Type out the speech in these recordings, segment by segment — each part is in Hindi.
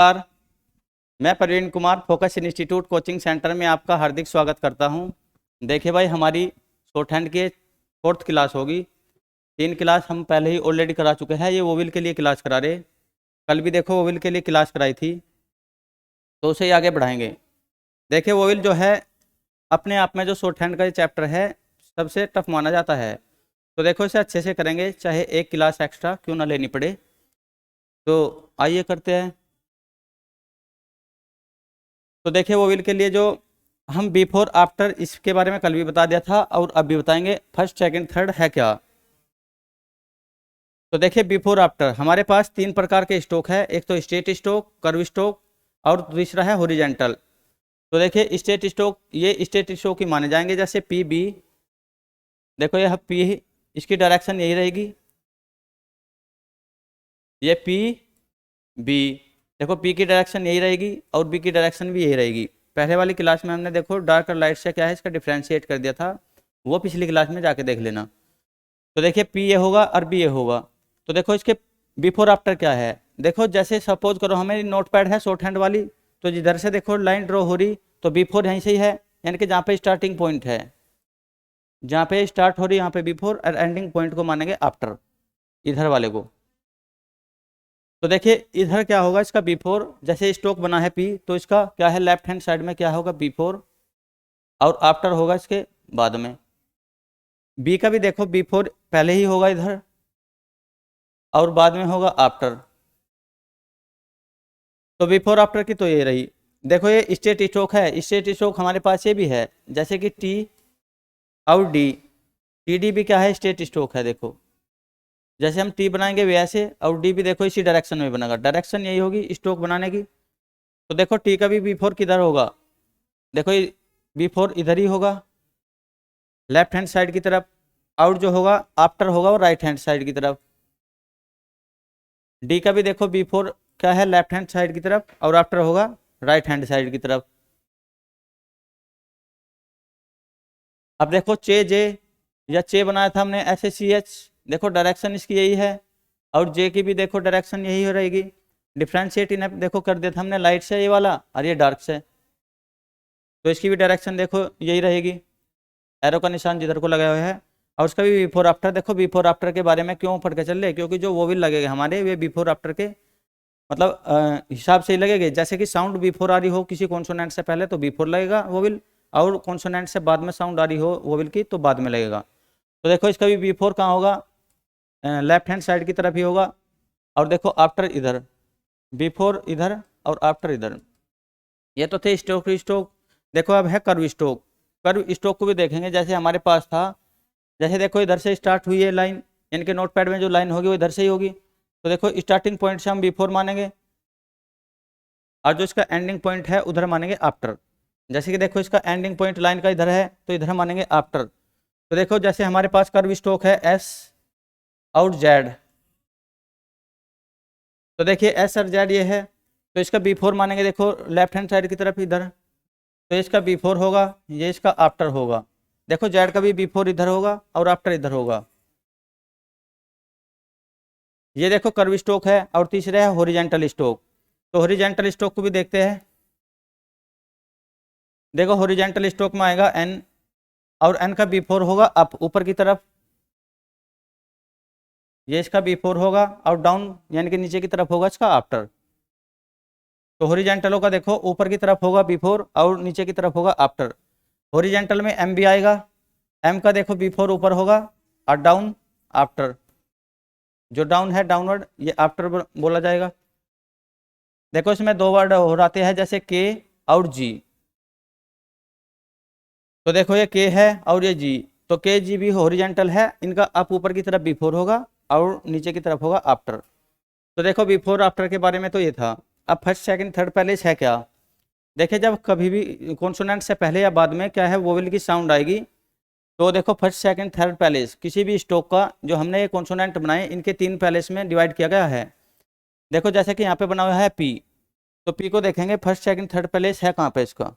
नमस्कार। मैं Praveen Kumar focus institute coaching centre में आपका हार्दिक स्वागत करता हूं। देखिए भाई, हमारी शॉर्ट हैंड के 4th क्लास होगी। 3 क्लास हम पहले ही ऑलरेडी करा चुके हैं। ये वोविल के लिए क्लास करा रहे, कल भी देखो वोविल के लिए क्लास कराई थी, तो उसे ही आगे बढ़ाएंगे। देखिए वोविल जो है अपने आप में जो शॉर्ट हैंड का ये चैप्टर है सबसे टफ माना जाता है, तो देखो इसे अच्छे से करेंगे, चाहे एक क्लास एक्स्ट्रा क्यों ना लेनी पड़े। तो आइए करते हैं। तो देखिए वोविल के लिए जो हम बिफोर आफ्टर इसके बारे में कल भी बता दिया था और अब भी बताएंगे, फर्स्ट सेकंड थर्ड है क्या। तो देखिए बिफोर आफ्टर हमारे पास 3 प्रकार के स्ट्रोक है, एक तो स्ट्रेट स्ट्रोक, कर्व स्ट्रोक और दूसरा है हॉरिजॉन्टल। तो देखिए स्ट्रेट स्ट्रोक, ये स्ट्रेट स्ट्रोक ही माने जाएंगे, जैसे पी बी। देखो ये पी, इसकी डायरेक्शन यही रहेगी, ये पी बी। देखो पी की डायरेक्शन यही रहेगी और बी की डायरेक्शन भी यही रहेगी। पहले वाली क्लास में हमने देखो डार्क और लाइट से क्या है इसका डिफ्रेंशिएट कर दिया था, वो पिछली क्लास में जाके देख लेना। तो देखिए पी ये होगा और बी ये होगा। तो देखो इसके बिफोर आफ्टर क्या है। देखो जैसे सपोज करो हमें नोट पैड है शॉर्ट हैंड वाली, तो जिधर से देखो लाइन ड्रॉ हो रही तो बिफोर यहीं से ही है, यानी कि जहाँ पे स्टार्टिंग पॉइंट है, जहाँ पे स्टार्ट हो रही यहाँ पे बिफोर और एंडिंग पॉइंट को मानेंगे आफ्टर, इधर वाले को। तो देखिए इधर क्या होगा इसका बिफोर, जैसे स्ट्रोक बना है पी, तो इसका क्या है लेफ्ट हैंड साइड में क्या होगा बिफोर, और आफ्टर होगा इसके बाद में। बी का भी देखो बिफोर पहले ही होगा इधर और बाद में होगा आफ्टर। तो बिफोर आफ्टर की तो ये रही। देखो ये स्ट्रेट स्ट्रोक है, स्ट्रेट स्ट्रोक हमारे पास ये भी है, जैसे कि टी और डी। टी डी भी क्या है स्ट्रेट स्ट्रोक है। देखो जैसे हम टी बनाएंगे वैसे, और डी भी देखो इसी डायरेक्शन में बनेगा, डायरेक्शन यही होगी स्ट्रोक बनाने की। तो देखो टी का भी बिफोर किधर होगा, देखो ये बिफोर इधर ही होगा लेफ्ट हैंड साइड की तरफ, और जो होगा आफ्टर होगा वो राइट हैंड साइड की तरफ। डी का भी देखो बिफोर क्या है लेफ्ट हैंड साइड की तरफ और आफ्टर होगा राइट हैंड साइड की तरफ। अब देखो चे जे या चे बनाया था हमने ऐसे सी एच, देखो डायरेक्शन इसकी यही है और जे की भी देखो डायरेक्शन यही हो रहेगी। डिफ्रेंशिएट इन देखो कर दिया था हमने लाइट से ये वाला और ये डार्क से, तो इसकी भी डायरेक्शन देखो यही रहेगी, एरो का निशान जिधर को लगाया हुआ है। और उसका भी बिफोर आफ्टर, देखो बिफोर आफ्टर के बारे में क्यों पढ़ के चल रहे, क्योंकि जो वोविल लगेगा हमारे वे बिफोर आफ्टर के मतलब हिसाब से ही लगेंगे। जैसे कि साउंड बिफोर आ रही हो किसी कॉन्सोनेंट से पहले तो बिफोर लगेगा वोविल, और कॉन्सोनेंट से बाद में साउंड आ रही हो वोविल की तो बाद में लगेगा। तो देखो इसका भी बिफोर कहाँ होगा, लेफ्ट हैंड साइड की तरफ ही होगा। और देखो आफ्टर इधर, बिफोर इधर और आफ्टर इधर। ये तो थे स्ट्रोक स्ट्रोक। देखो अब है कर्व स्ट्रोक। कर्व स्ट्रोक को भी देखेंगे, जैसे हमारे पास था, जैसे देखो इधर से स्टार्ट हुई है लाइन, यानी कि नोट पैड में जो लाइन होगी वो इधर से ही होगी। तो देखो स्टार्टिंग पॉइंट से हम बिफोर मानेंगे और जो इसका एंडिंग पॉइंट है उधर मानेंगे आफ्टर। जैसे कि देखो इसका एंडिंग पॉइंट लाइन का इधर है तो इधर मानेंगे आफ्टर। तो देखो जैसे हमारे पास कर्व स्ट्रोक है एस और जेड, तो देखिए एस और जेड ये है, तो इसका बिफोर मानेंगे देखो लेफ्ट हैंड साइड की तरफ इधर, तो इसका बिफोर होगा, ये इसका आफ्टर होगा। देखो जेड का भी बिफोर इधर होगा और आफ्टर इधर होगा। ये देखो कर्व स्ट्रोक है और तीसरा है हॉरिजॉन्टल स्ट्रोक। तो हॉरिजॉन्टल स्ट्रोक को भी देखते हैं। देखो हॉरिजॉन्टल स्ट्रोक में आएगा एन, और एन का बिफोर होगा अप ऊपर की तरफ, ये इसका बिफोर होगा, और डाउन यानी कि नीचे की तरफ होगा इसका आफ्टर। तो हॉरिजॉन्टलों का देखो ऊपर की तरफ होगा बिफोर और नीचे की तरफ होगा आफ्टर। हॉरिजॉन्टल में एम भी आएगा, एम का देखो बिफोर ऊपर होगा और डाउन आफ्टर। जो डाउन है डाउनवर्ड ये आफ्टर बोला जाएगा। देखो इसमें 2 वर्ड हो जाते हैं, जैसे के और जी। तो देखो ये के है और ये जी, तो के जी भी हॉरिजॉन्टल है, इनका अप ऊपर की तरफ बिफोर होगा और नीचे की तरफ होगा आफ्टर। तो देखो बिफोर आफ्टर के बारे में तो ये था। अब फर्स्ट सेकंड थर्ड पैलेस है क्या। देखिए जब कभी भी कॉन्सोनेंट से पहले या बाद में क्या है वोवेल की साउंड आएगी, तो देखो फर्स्ट सेकंड थर्ड पैलेस किसी भी स्ट्रोक का जो हमने ये कॉन्सोनेंट बनाए इनके 3 पैलेस में डिवाइड किया गया है। देखो जैसे कि यहाँ पे बना हुआ है पी, तो पी को देखेंगे फर्स्ट सेकंड थर्ड पैलेस है कहाँ पे इसका।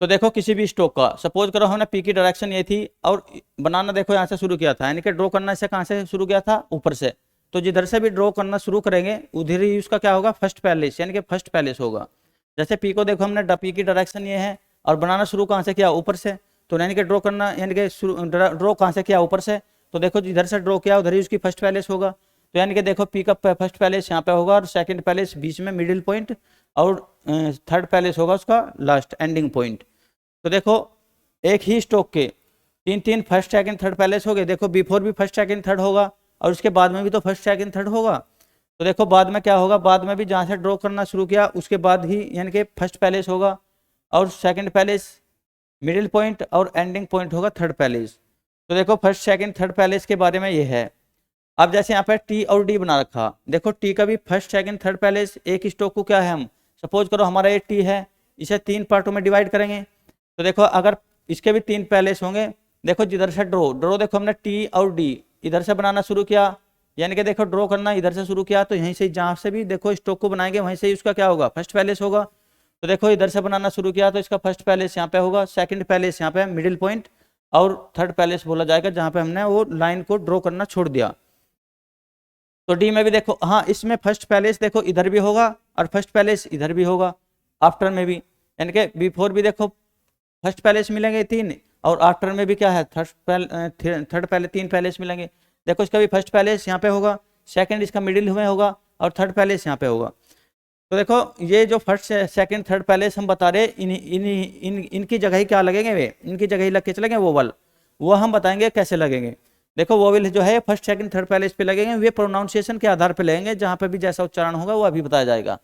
तो देखो किसी भी स्ट्रोक का सपोज करो हमने पी की डायरेक्शन ये थी और बनाना देखो यहाँ से शुरू किया था, यानी कि ड्रॉ करना से कहाँ से शुरू किया था ऊपर से, तो जिधर से भी ड्रॉ करना शुरू करेंगे उधर ही उसका क्या होगा, फर्स्ट पैलेस, यानी कि फर्स्ट पैलेस होगा। जैसे पी को देखो हमने, पी की डायरेक्शन ये है और बनाना शुरू कहाँ से किया, ऊपर से, तो यानी कि ड्रॉ करना, यानी कि ड्रॉ कहाँ से किया, ऊपर से, तो देखो जिधर से ड्रॉ किया उधर ही उसकी फर्स्ट पैलेस होगा। तो यानी कि देखो पी का फर्स्ट पैलेस यहाँ पे होगा और सेकंड पैलेस बीच में मिडिल पॉइंट, और थर्ड पैलेस होगा उसका लास्ट एंडिंग पॉइंट। तो देखो एक ही स्टॉक के तीन तीन फर्स्ट सेकंड थर्ड पैलेस हो गए। देखो बिफोर भी फर्स्ट सेकंड थर्ड होगा और उसके बाद में भी तो फर्स्ट सेकंड थर्ड होगा। तो देखो बाद में क्या होगा, बाद में भी जहाँ से ड्रॉ करना शुरू किया उसके बाद ही यानी कि फर्स्ट पैलेस होगा और सेकंड पैलेस, मिडिल पॉइंट और एंडिंग पॉइंट होगा थर्ड पैलेस। तो देखो फर्स्ट सेकंड थर्ड पैलेस के बारे में ये है। अब जैसे यहाँ पे टी और डी बना रखा, देखो टी का भी फर्स्ट सेकंड थर्ड पैलेस, एक स्टॉक को क्या है, हम सपोज करो हमारा ये टी है, इसे तीन पार्टों में डिवाइड करेंगे। तो देखो अगर इसके भी तीन पैलेस होंगे, देखो जिधर से ड्रॉ देखो हमने टी और डी इधर से बनाना शुरू किया, यानी कि देखो ड्रॉ करना इधर से शुरू किया, तो यहीं से जहाँ से भी देखो स्टॉक को बनाएंगे वहीं से ही उसका क्या होगा, फर्स्ट पैलेस होगा। तो देखो इधर से बनाना शुरू किया तो इसका फर्स्ट पैलेस यहाँ पे होगा, सेकंड पैलेस यहाँ पे मिडिल पॉइंट, और थर्ड पैलेस बोला जाएगा जहाँ पे हमने वो लाइन को ड्रॉ करना छोड़ दिया। तो डी में भी देखो, हाँ इसमें फर्स्ट पैलेस देखो इधर भी होगा और फर्स्ट पैलेस इधर भी होगा, आफ्टर में भी, यानी कि बिफोर भी देखो फर्स्ट पैलेस मिलेंगे तीन, और आफ्टर में भी क्या है, थर्ड पैलेस तीन पैलेस मिलेंगे। देखो इसका भी फर्स्ट पैलेस यहाँ पे होगा, सेकंड इसका मिडिल में होगा और थर्ड पैलेस यहाँ पे होगा। तो देखो ये जो फर्स्ट सेकंड थर्ड पैलेस हम बता रहे इनकी जगह ही क्या लगेंगे, वे इनकी जगह ही लग के चलेंगे वोवल, वो हम बताएंगे कैसे लगेंगे। देखो वोवल जो है फर्स्ट सेकंड थर्ड पैलेस पे लगेंगे, वे प्रोनाउंसिएशन के आधार पे लगेंगे, जहाँ पे भी जैसा उच्चारण होगा वो अभी बताया जाएगा।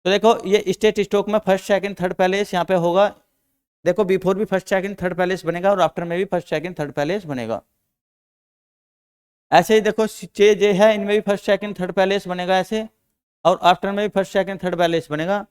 तो देखो ये स्टेट स्टॉक में फर्स्ट सेकंड थर्ड पैलेस यहाँ पे होगा, देखो बिफोर भी फर्स्ट सेकंड थर्ड पैलेस बनेगा और आफ्टर में भी फर्स्ट सेकंड थर्ड पैलेस बनेगा। ऐसे ही देखो चे जे है, इनमें भी फर्स्ट सेकंड थर्ड पैलेस बनेगा ऐसे, और आफ्टर में भी फर्स्ट सेकंड थर्ड पैलेस बनेगा।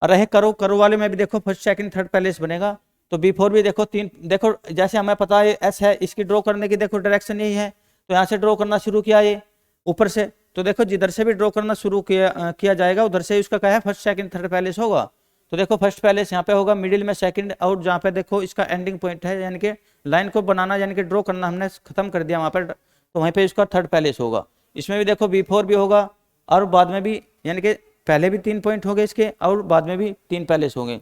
और रहे करो वाले में भी देखो फर्स्ट सेकंड थर्ड पैलेस बनेगा। तो बिफोर भी देखो तीन, देखो जैसे हमें पता है एस है, इसकी ड्रॉ करने की देखो डायरेक्शन यही है, तो यहाँ से ड्रॉ करना शुरू किया ये ऊपर से, तो देखो जिधर से भी ड्रॉ करना शुरू किया जाएगा उधर से उसका क्या है, फर्स्ट सेकंड थर्ड पैलेस होगा। तो देखो फर्स्ट पैलेस यहाँ पे होगा, मिडिल में सेकंड, और जहाँ पे देखो इसका एंडिंग पॉइंट है, यानी कि लाइन को बनाना यानी कि ड्रॉ करना हमने खत्म कर दिया वहाँ पर, तो वहीं पे इसका थर्ड पैलेस होगा। इसमें भी देखो बिफोर भी होगा और बाद में भी, यानी कि पहले भी तीन पॉइंट हो गए इसके और बाद में भी तीन पैलेस होंगे।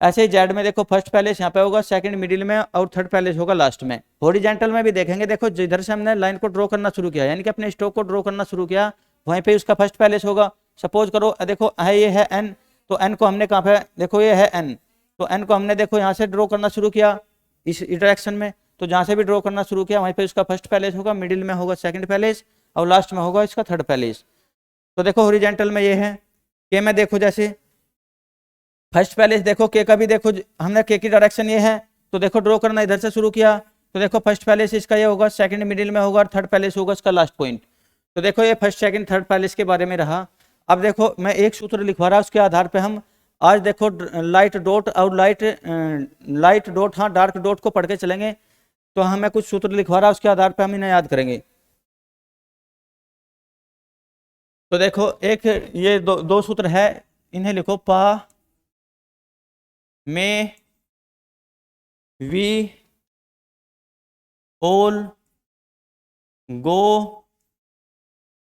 ऐसे ही जेड में देखो फर्स्ट पैलेस यहाँ पे होगा, सेकंड मिडिल में और थर्ड पैलेस होगा लास्ट में। हॉरिजॉन्टल में भी देखेंगे, देखो जिधर से हमने लाइन को ड्रॉ करना शुरू किया, यानी कि अपने स्टॉक को ड्रॉ करना शुरू किया, वहीं पे उसका फर्स्ट पैलेस होगा। सपोज करो देखो है ये है एन, तो एन को हमने कहाँ पे, देखो ये है एन, तो एन को हमने देखो यहाँ से ड्रॉ करना शुरू किया इस डायरेक्शन में, तो जहाँ से भी ड्रॉ करना शुरू किया वहीं पे उसका फर्स्ट पैलेस होगा, मिडिल में होगा सेकंड पैलेस और लास्ट में होगा इसका थर्ड पैलेस। तो देखो हॉरिजॉन्टल में ये है, के में देखो जैसे फर्स्ट पैलेस, देखो के का भी देखो हमने के की डायरेक्शन ये है, तो देखो ड्रॉ करना इधर से शुरू किया, तो देखो फर्स्ट पैलेस इसका ये होगा, सेकंड मिडिल में होगा और थर्ड पैलेस होगा इसका लास्ट पॉइंट। तो देखो ये फर्स्ट सेकंड थर्ड पैलेस के बारे में रहा। अब देखो मैं एक सूत्र लिखवा रहा, उसके आधार पे हम आज देखो लाइट डॉट और लाइट डॉट, हाँ डार्क डॉट को पढ़ के चलेंगे। तो हमें कुछ सूत्र लिखवा रहा, उसके आधार पे हम इन्हें याद करेंगे। तो देखो एक ये दो सूत्र है, इन्हें लिखो, पा में वी ऑल गो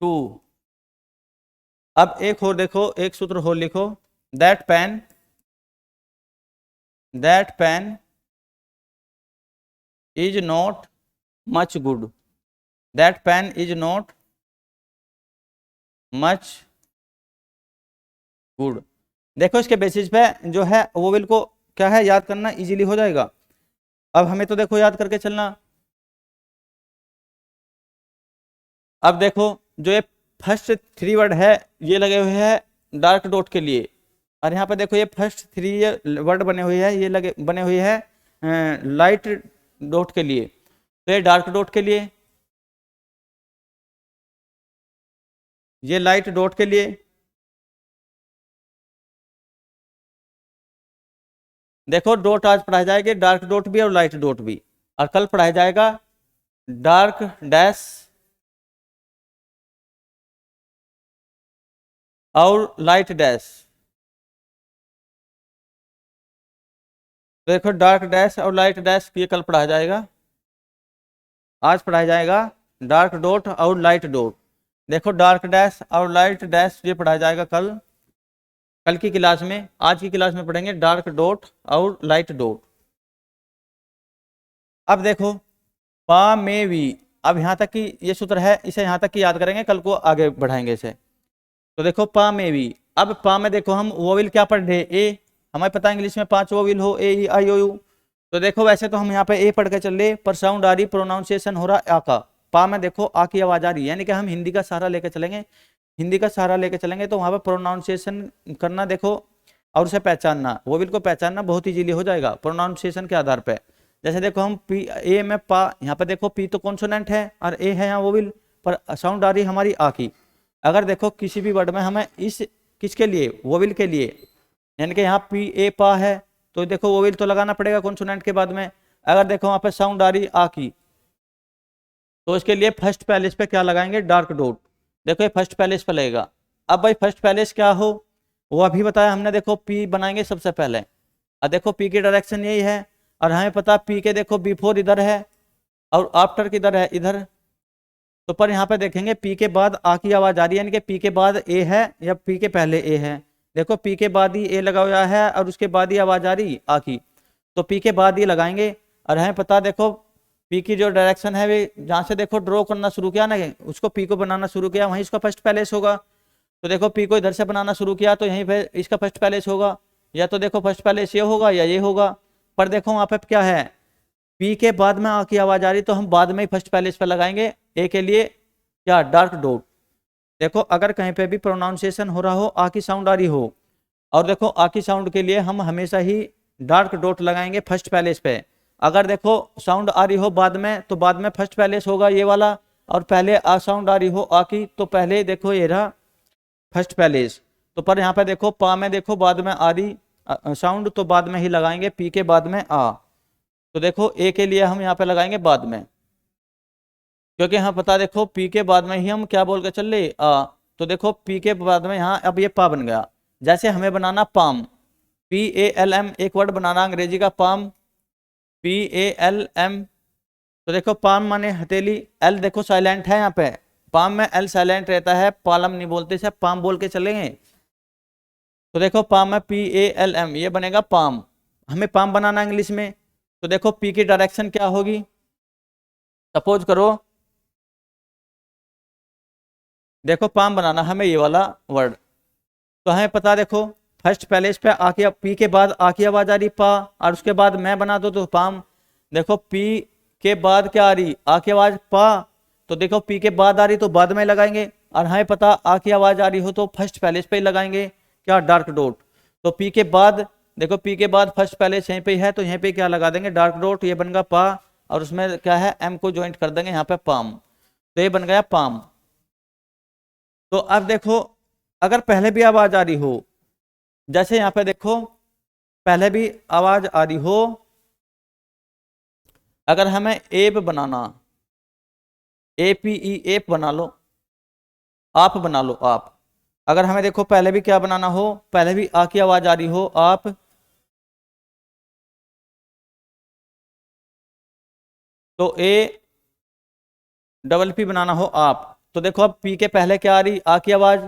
टू। अब एक और देखो, एक सूत्र और लिखो, that pain is not much good, that pain is not much good. देखो इसके बेसिस पे जो है वोवेल को क्या है याद करना इजीली हो जाएगा। अब हमें तो देखो याद करके चलना। अब देखो जो ये फर्स्ट थ्री वर्ड है ये लगे हुए हैं डार्क डॉट के लिए, और यहाँ पे देखो ये फर्स्ट थ्री वर्ड बने हुए हैं, ये बने हुए हैं लाइट डॉट के लिए, तो ये डार्क डॉट के लिए, ये लाइट डॉट के लिए। देखो डॉट आज पढ़ाया जाएगा, डार्क डॉट भी और लाइट डॉट भी, और कल पढ़ाया जाएगा डार्क डैश और लाइट डैश। देखो डार्क डैश और लाइट डैश ये कल पढ़ाया जाएगा, आज पढ़ाया जाएगा डार्क डॉट और लाइट डॉट। देखो डार्क डैश और लाइट डैश ये पढ़ाया जाएगा कल की क्लास में। आज की क्लास में पढ़ेंगे डार्क डॉट और लाइट डॉट। अब देखो पा में वी, अब यहाँ तक की ये सूत्र है, इसे यहाँ तक की याद करेंगे, कल को आगे बढ़ाएंगे इसे। तो देखो पा में वी, अब पा में देखो हम वोविल क्या पढ़ रहे, ए, हमें पता है इंग्लिश में 5 वोविल हो, ए ई आई ओ यू। तो देखो वैसे तो हम यहाँ पे ए पढ़ के चल रहे, पर साउंड आ रही, प्रोनाउंसिएशन हो रहा आ का। पा में देखो आ की आवाज आ रही है, यानी कि हम हिंदी का सहारा लेके चलेंगे, हिंदी का सहारा लेके चलेंगे तो वहां पर प्रोनाउंसिएशन करना देखो और उसे पहचानना, वोविल को पहचानना बहुत इजीली हो जाएगा प्रोनाउंसिएशन के आधार पर। जैसे देखो हम पी ए में पा, यहाँ पे देखो पी तो कॉन्सोनेंट है और ए है यहाँ वोविल, पर साउंड आ रही हमारी आ की। अगर देखो किसी भी वर्ड में हमें इस किसके लिए, वोविल के लिए, यानी कि यहाँ पी ए पा है तो देखो वोविल तो लगाना पड़ेगा कॉन्सोनेंट के बाद में। अगर देखो वहां पे साउंड आ रही आ की तो इसके लिए फर्स्ट पैलेस पे क्या लगाएंगे, डार्क डॉट। देखो ये फर्स्ट पैलेस पे लगेगा। अब भाई फर्स्ट पैलेस क्या हो वो अभी बताया हमने, देखो पी बनाएंगे सबसे पहले। अब देखो पी की डायरेक्शन यही है और हमें पता पी के देखो बिफोर इधर है और आफ्टर किधर है, इधर। तो पर यहाँ पे देखेंगे पी के बाद आ की आवाज आ रही है, यानी कि पी के बाद ए है या पी के पहले ए है। देखो पी के बाद ही ए लगा हुआ है और उसके बाद ही आवाज आ रही आ की, तो पी के बाद ही लगाएंगे। और हमें पता देखो पी की जो डायरेक्शन है वे जहाँ से देखो ड्रॉ करना शुरू किया ना, उसको पी को बनाना शुरू किया, वहीं इसका फर्स्ट पैलेस होगा। तो देखो पी को इधर से बनाना शुरू किया तो यहीं पे इसका फर्स्ट पैलेस होगा, या तो देखो फर्स्ट पैलेस ये होगा या ये होगा। पर देखो वहां पे क्या है, पी के बाद में आ की आवाज आ रही तो हम बाद में ही फर्स्ट पैलेस पे लगाएंगे ए के लिए क्या, डार्क डॉट। देखो अगर कहीं पे भी प्रोनाउंसिएशन हो रहा हो, आ की साउंड आ रही हो, और देखो आ की साउंड के लिए हम हमेशा ही डार्क डॉट लगाएंगे फर्स्ट पैलेस पे। अगर देखो साउंड आ रही हो बाद में तो बाद में फर्स्ट पैलेस होगा ये वाला, और पहले आ साउंड आ रही हो आ की तो पहले देखो ये रहा फर्स्ट पैलेस। तो पर यहाँ पे देखो पा में देखो बाद में आ रही साउंड तो बाद में ही लगाएंगे, पी के बाद में आ। तो देखो ए के लिए हम यहाँ पे लगाएंगे बाद में, क्योंकि यहाँ पता देखो पी के बाद में ही हम क्या बोल के चल रहे आ। तो देखो पी के बाद में यहाँ अब ये पा बन गया। जैसे हमें बनाना palm, P A L M, एक वर्ड बनाना अंग्रेजी का palm, P A L M. तो देखो पाम माने हथेली, एल देखो साइलेंट है यहाँ पे, पाम में एल साइलेंट रहता है, पालम नहीं बोलते, सिर्फ पाम बोल के चलेंगे। तो देखो पाम में पी ए एल एम, ये बनेगा पाम। हमें पाम बनाना इंग्लिश में, तो देखो पी की डायरेक्शन क्या होगी, सपोज करो देखो पाम बनाना हमें ये वाला वर्ड, तो हमें पता देखो फर्स्ट पैलेस पे आके पी के बाद आ की आवाज आ रही पा, और उसके बाद मैं बना दो तो पाम। देखो पी के बाद क्या आ रही, आ की आवाज पा, तो देखो पी के बाद आ रही तो बाद में लगाएंगे, और हमें पता आ की आवाज आ रही हो तो फर्स्ट पैलेस पे ही लगाएंगे क्या, डार्क डॉट। तो पी के बाद देखो पी के बाद फर्स्ट पैलेस यहीं पे है तो यहीं पे क्या लगा देंगे, डार्क डॉट, ये बन गया पा, और उसमें क्या है एम को ज्वाइंट कर देंगे यहाँ पे पाम, तो ये बन गया पाम। तो अब देखो अगर पहले भी आवाज आ रही हो, जैसे यहाँ पे देखो पहले भी आवाज आ रही हो, अगर हमें app banana, A P E app बना लो, आप बना लो आप। अगर हमें देखो पहले भी क्या बनाना हो, पहले भी आ की आवाज आ रही हो आप, तो ए डबल पी बनाना हो आप। तो देखो अब पी के पहले क्या आ रही, आ की आवाज,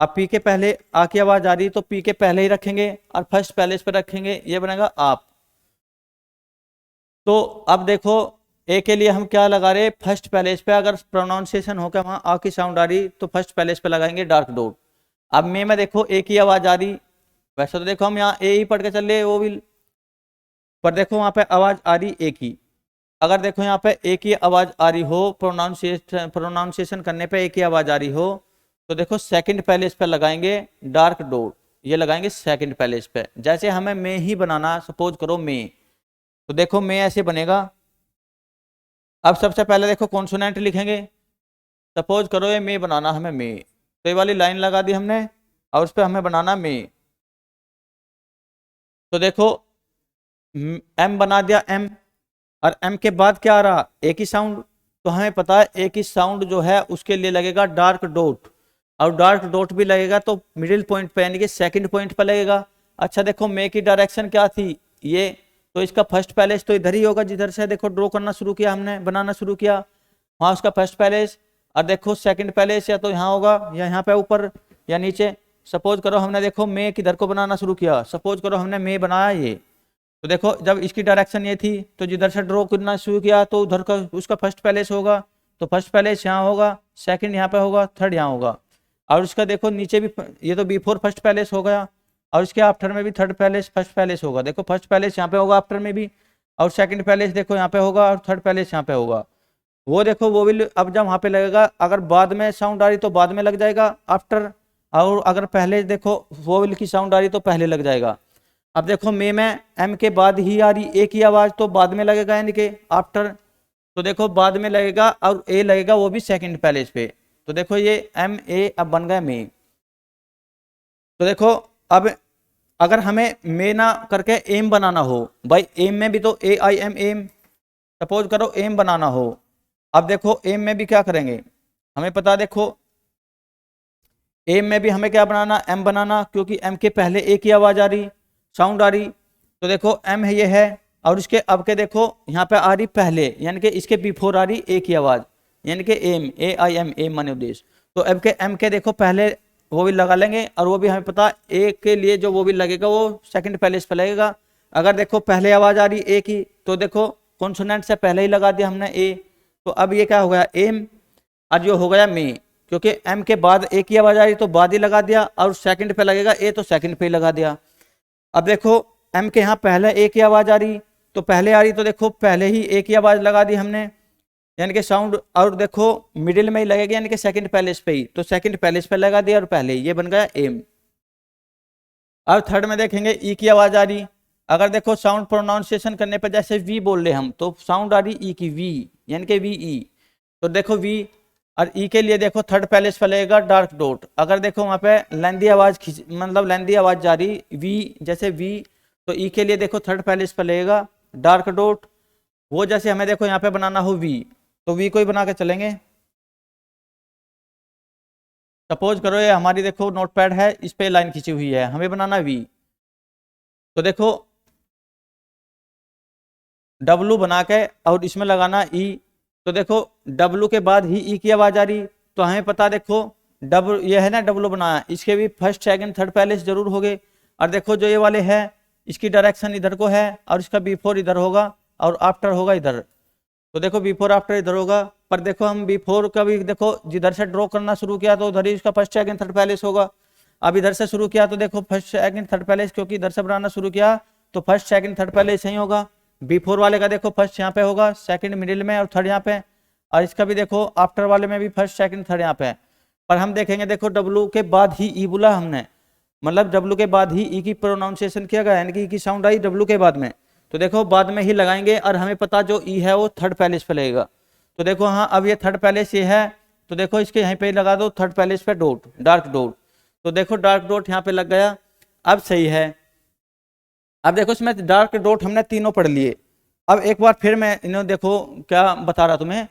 अब पी के पहले आ की आवाज आ रही तो पी के पहले ही रखेंगे और फर्स्ट पैलेस पे रखेंगे, ये बनेगा आप। तो अब देखो ए के लिए हम क्या लगा रहे, फर्स्ट पैलेस पे अगर प्रोनाउंसिएशन होकर वहां आ की साउंड आ रही तो फर्स्ट पैलेस पे लगाएंगे डार्क डॉट। अब में देखो ए की आवाज आ रही, वैसे तो देखो हम यहाँ ए ही पढ़ के चल रहे वो भी, पर देखो वहां पे आवाज आ रही ए की। अगर देखो यहाँ पे ए की आवाज आ रही हो, प्रोनाउंसिएशन करने पे ए की आवाज आ रही हो, तो देखो सेकंड पैलेस पे लगाएंगे डार्क डॉट, ये लगाएंगे सेकंड पैलेस पे। जैसे हमें में ही बनाना, सपोज करो में, तो देखो में ऐसे बनेगा। अब सबसे पहले देखो कॉन्सोनेंट लिखेंगे, सपोज करो ये में बनाना हमें में, तो ये वाली लाइन लगा दी हमने और उस पर हमें बनाना में। तो देखो एम बना दिया एम, और एम के बाद क्या आ रहा, एक ही साउंड, तो हमें पता है एक ही साउंड जो है उसके लिए लगेगा डार्क डॉट, और डार्क डॉट भी लगेगा तो मिडिल पॉइंट पे यानी कि सेकंड पॉइंट पे लगेगा। अच्छा देखो मे की डायरेक्शन क्या थी ये, तो इसका फर्स्ट पैलेस तो इधर ही होगा जिधर से देखो ड्रॉ करना शुरू किया हमने, बनाना शुरू किया, वहां उसका फर्स्ट पैलेस। और देखो सेकंड पहले से या तो यहाँ होगा या यहाँ पे ऊपर या नीचे। सपोज करो हमने देखो मे किधर को बनाना शुरू किया, सपोज करो हमने मे बनाया ये, तो देखो जब इसकी डायरेक्शन ये थी तो जिधर से ड्रॉ करना शुरू किया तो उधर का उसका फर्स्ट पैलेस होगा, तो फर्स्ट पैलेस यहाँ होगा, सेकंड यहाँ पे होगा, थर्ड यहाँ होगा। और उसका देखो नीचे भी ये तो बिफोर फर्स्ट पैलेस हो गया, और इसके आफ्टर में भी थर्ड पैलेस फर्स्ट पैलेस होगा। देखो फर्स्ट पैलेस यहाँ पे होगा आफ्टर में भी, और सेकंड पैलेस देखो यहाँ पे होगा, और थर्ड पैलेस यहाँ पे होगा। वो देखो वो विल अब जब वहाँ पे लगेगा, अगर बाद में साउंड आ रही तो बाद में लग जाएगा आफ्टर, और अगर पहले देखो वो विल की साउंड आ रही तो पहले लग जाएगा। अब देखो मे में एम के बाद ही आ रही ए की आवाज़ तो बाद में लगेगा, यानी कि आफ्टर, तो देखो बाद में लगेगा, और ए लगेगा वो भी सेकंड पैलेस पे। तो देखो ये एम ए अब बन गया मे। तो देखो अब अगर हमें मे ना करके एम बनाना हो, भाई एम में भी तो ए आई एम एम, सपोज करो एम बनाना हो। अब देखो एम में भी क्या करेंगे, हमें पता, देखो एम में भी हमें क्या बनाना, एम बनाना, क्योंकि एम के पहले ए की आवाज़ आ रही, साउंड आ रही। तो देखो एम है ये है, और इसके अब के देखो यहाँ पे आ रही पहले, यानी कि इसके बिफोर आ रही ए की आवाज़, यानी कि aim A I M aim माने उद्देश्य। तो अब के एम के देखो पहले वो भी लगा लेंगे, और वो भी हमें पता ए के लिए जो वो भी लगेगा वो सेकंड पैलेस पे लगेगा। अगर देखो पहले आवाज़ आ रही ए की तो देखो कॉन्सोनेंट से पहले ही लगा दिया हमने ए, तो अब ये क्या हो गया एम, और जो हो गया मे, क्योंकि एम के बाद ए की आवाज़ आ रही तो बाद ही लगा दिया, और सेकंड पे लगेगा ए तो सेकंड पे ही लगा दिया। अब देखो एम के यहाँ पहले ए की आवाज़ आ रही तो पहले आ रही, तो देखो पहले ही ए की आवाज़ लगा दी हमने, यानी कि साउंड, और देखो मिडिल में ही लगेगी यानी कि सेकंड पैलेस पे ही, तो सेकंड पैलेस पे लगा दिया और पहले ही, ये बन गया एम। अब थर्ड में देखेंगे ई की आवाज़ आ रही, अगर देखो साउंड प्रोनाउंसिएशन करने पर जैसे वी बोल रहे हम तो साउंड आ रही ई की वी, यानी कि वी ई, तो देखो वी, और ई के लिए देखो थर्ड पैलेस पे लगेगा डार्क डॉट। अगर देखो वहाँ पे लेंदी आवाज़ खींच, मतलब लेंदी आवाज़ जा रही वी जैसे वी, तो ई के लिए देखो थर्ड पैलेस पे लगेगा डार्क डॉट। वो जैसे हमें देखो यहाँ पे बनाना हो वी, तो वी को ही बना के चलेंगे। सपोज करो ये हमारी देखो नोटपैड है, इस पे लाइन खींची हुई है, हमें बनाना वी, तो देखो डब्लू बना के और इसमें लगाना ई, तो देखो डब्लू के बाद ही ई की आवाज़ आ रही, तो हमें पता देखो डब्लू ये है ना डब्लू बनाया, इसके भी फर्स्ट सेकंड थर्ड पैलेस जरूर हो गए। और देखो जो ये वाले है इसकी डायरेक्शन इधर को है, और इसका बिफोर इधर होगा और आफ्टर होगा इधर, तो देखो बिफोर आफ्टर इधर होगा। पर देखो हम बिफोर का भी देखो जिधर से ड्रॉ करना शुरू किया तो उधर ही इसका फर्स्ट सेकंड थर्ड पैलेस होगा। अब इधर से शुरू किया तो देखो फर्स्ट सेकंड थर्ड पैलेस, क्योंकि इधर से बनाना शुरू किया तो फर्स्ट सेकंड थर्ड पैलेस यही होगा। बिफोर वाले का देखो फर्स्ट यहाँ पे होगा, सेकंड मिडिल में और थर्ड यहाँ पे, और इसका भी देखो आफ्टर वाले में भी फर्स्ट सेकंड थर्ड यहाँ पे। पर हम देखेंगे देखो डब्लू के बाद ही ई बोला हमने, मतलब डब्लू के बाद ही ई की प्रोनाउंसिएशन किया गया, यानी कि ई की साउंड आई डब्लू के बाद में, तो देखो बाद में ही लगाएंगे, और हमें पता जो ई है वो थर्ड पैलेस पे लगेगा। तो देखो हाँ अब ये थर्ड पैलेस ये है, तो देखो इसके यहीं पे लगा दो थर्ड पैलेस पे डॉट, डार्क डॉट, तो देखो डार्क डॉट यहाँ पे लग गया, अब सही है। अब देखो इसमें डार्क डॉट हमने तीनों पढ़ लिए। अब एक बार फिर मैं इन्होंने देखो क्या बता रहा तुम्हें,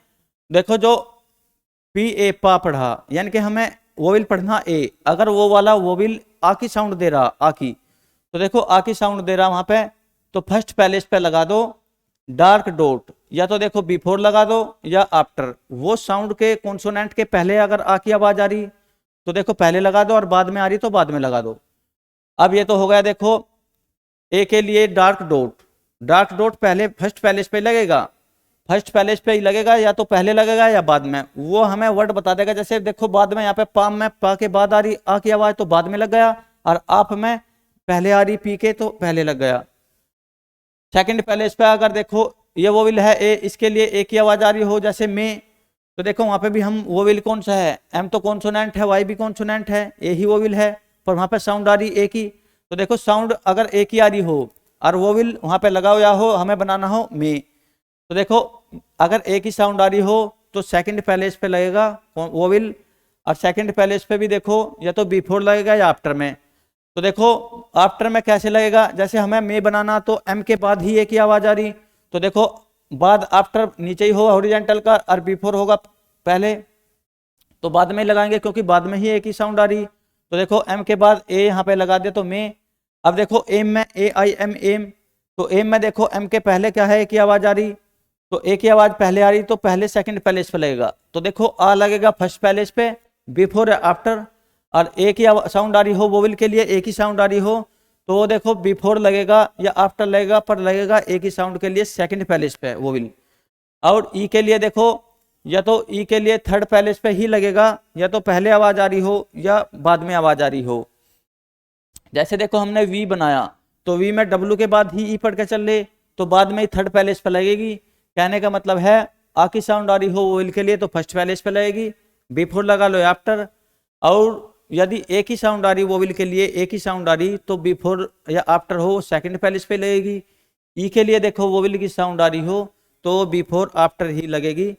देखो जो पी ए पा पढ़ा, यानी कि हमें वोविल पढ़ना ए, अगर वो वाला वोविल आ की साउंड दे रहा आ की, तो देखो आ की साउंड दे रहा वहां पे, तो फर्स्ट पैलेस पे लगा दो डार्क डॉट, या तो देखो बिफोर लगा दो या आफ्टर। वो साउंड के कॉन्सोनेंट के पहले अगर आ की आवाज आ रही तो देखो पहले लगा दो, और बाद में आ रही तो बाद में लगा दो। अब ये तो हो गया देखो ए के लिए डार्क डॉट, डार्क डॉट पहले फर्स्ट पैलेस पे लगेगा, फर्स्ट पैलेस पे ही लगेगा, या तो पहले लगेगा या बाद में, वो हमें वर्ड बता देगा। जैसे देखो बाद में यहाँ पे पाम में पा के बाद आ रही आ की आवाज तो बाद में लग गया, और आप में पहले आ रही पी के तो पहले लग गया। सेकंड पैलेस पे अगर देखो ये वो विल है ए, इसके लिए ए की आवाज आ रही हो जैसे में, तो देखो वहां पे भी हम वो विल कौन सा है, एम तो कॉन्सोनेंट है, वाई भी कॉन्सोनेंट है, ए ही वो विल है, पर वहां पे साउंड आ रही ए की, तो देखो साउंड अगर ए की आ रही हो और वो विल वहां पे लगा हुआ हो, हमें बनाना हो में, तो देखो अगर ए की साउंड आ रही हो तो सेकंड पैलेस पे लगेगा वो विल, और सेकंड पैलेस पे भी देखो या तो बिफोर लगेगा या आफ्टर में। तो देखो आफ्टर में कैसे लगेगा, जैसे हमें में बनाना तो एम के बाद ही ए की आवाज आ रही, तो देखो बाद आफ्टर नीचे ही हो हॉरिजॉन्टल का, और बिफोर होगा पहले, तो बाद में लगाएंगे क्योंकि बाद में ही ए की साउंड आ रही। तो देखो एम के बाद ए यहाँ पे लगा दे तो में। अब देखो एम में ए आई एम एम, तो एम में देखो एम के पहले क्या है ए की आवाज आ रही, तो ए की आवाज पहले आ रही तो पहले सेकंड पैलेस पे लगेगा, तो देखो आ लगेगा फर्स्ट पैलेस पे, बिफोर आफ्टर। और ए की साउंड आ रही हो वोवेल के लिए, ए की साउंड आ रही हो तो वो देखो बिफोर लगेगा या आफ्टर लगेगा, पर लगेगा ए की साउंड के लिए सेकंड पैलेस पे वोवेल। और ई के लिए देखो या तो ई के लिए थर्ड पैलेस पे ही लगेगा, या तो पहले आवाज आ रही हो या बाद में आवाज आ रही हो। जैसे देखो हमने वी बनाया तो वी में डब्ल्यू के बाद ही ई पढ़ के चल रहे, तो बाद में ही थर्ड पैलेस पे लगेगी। कहने का मतलब है आ की साउंड आ रही हो वोवेल के लिए तो फर्स्ट पैलेस पे लगेगी, बिफोर लगा लो आफ्टर। और यदि ए की साउंड आ रही वोवेल के लिए, ए की साउंड आ रही तो बिफोर या आफ्टर हो सेकंड पैलेस पे लगेगी। ई के लिए देखो वोवेल की साउंड आ रही हो तो बिफोर आफ्टर ही लगेगी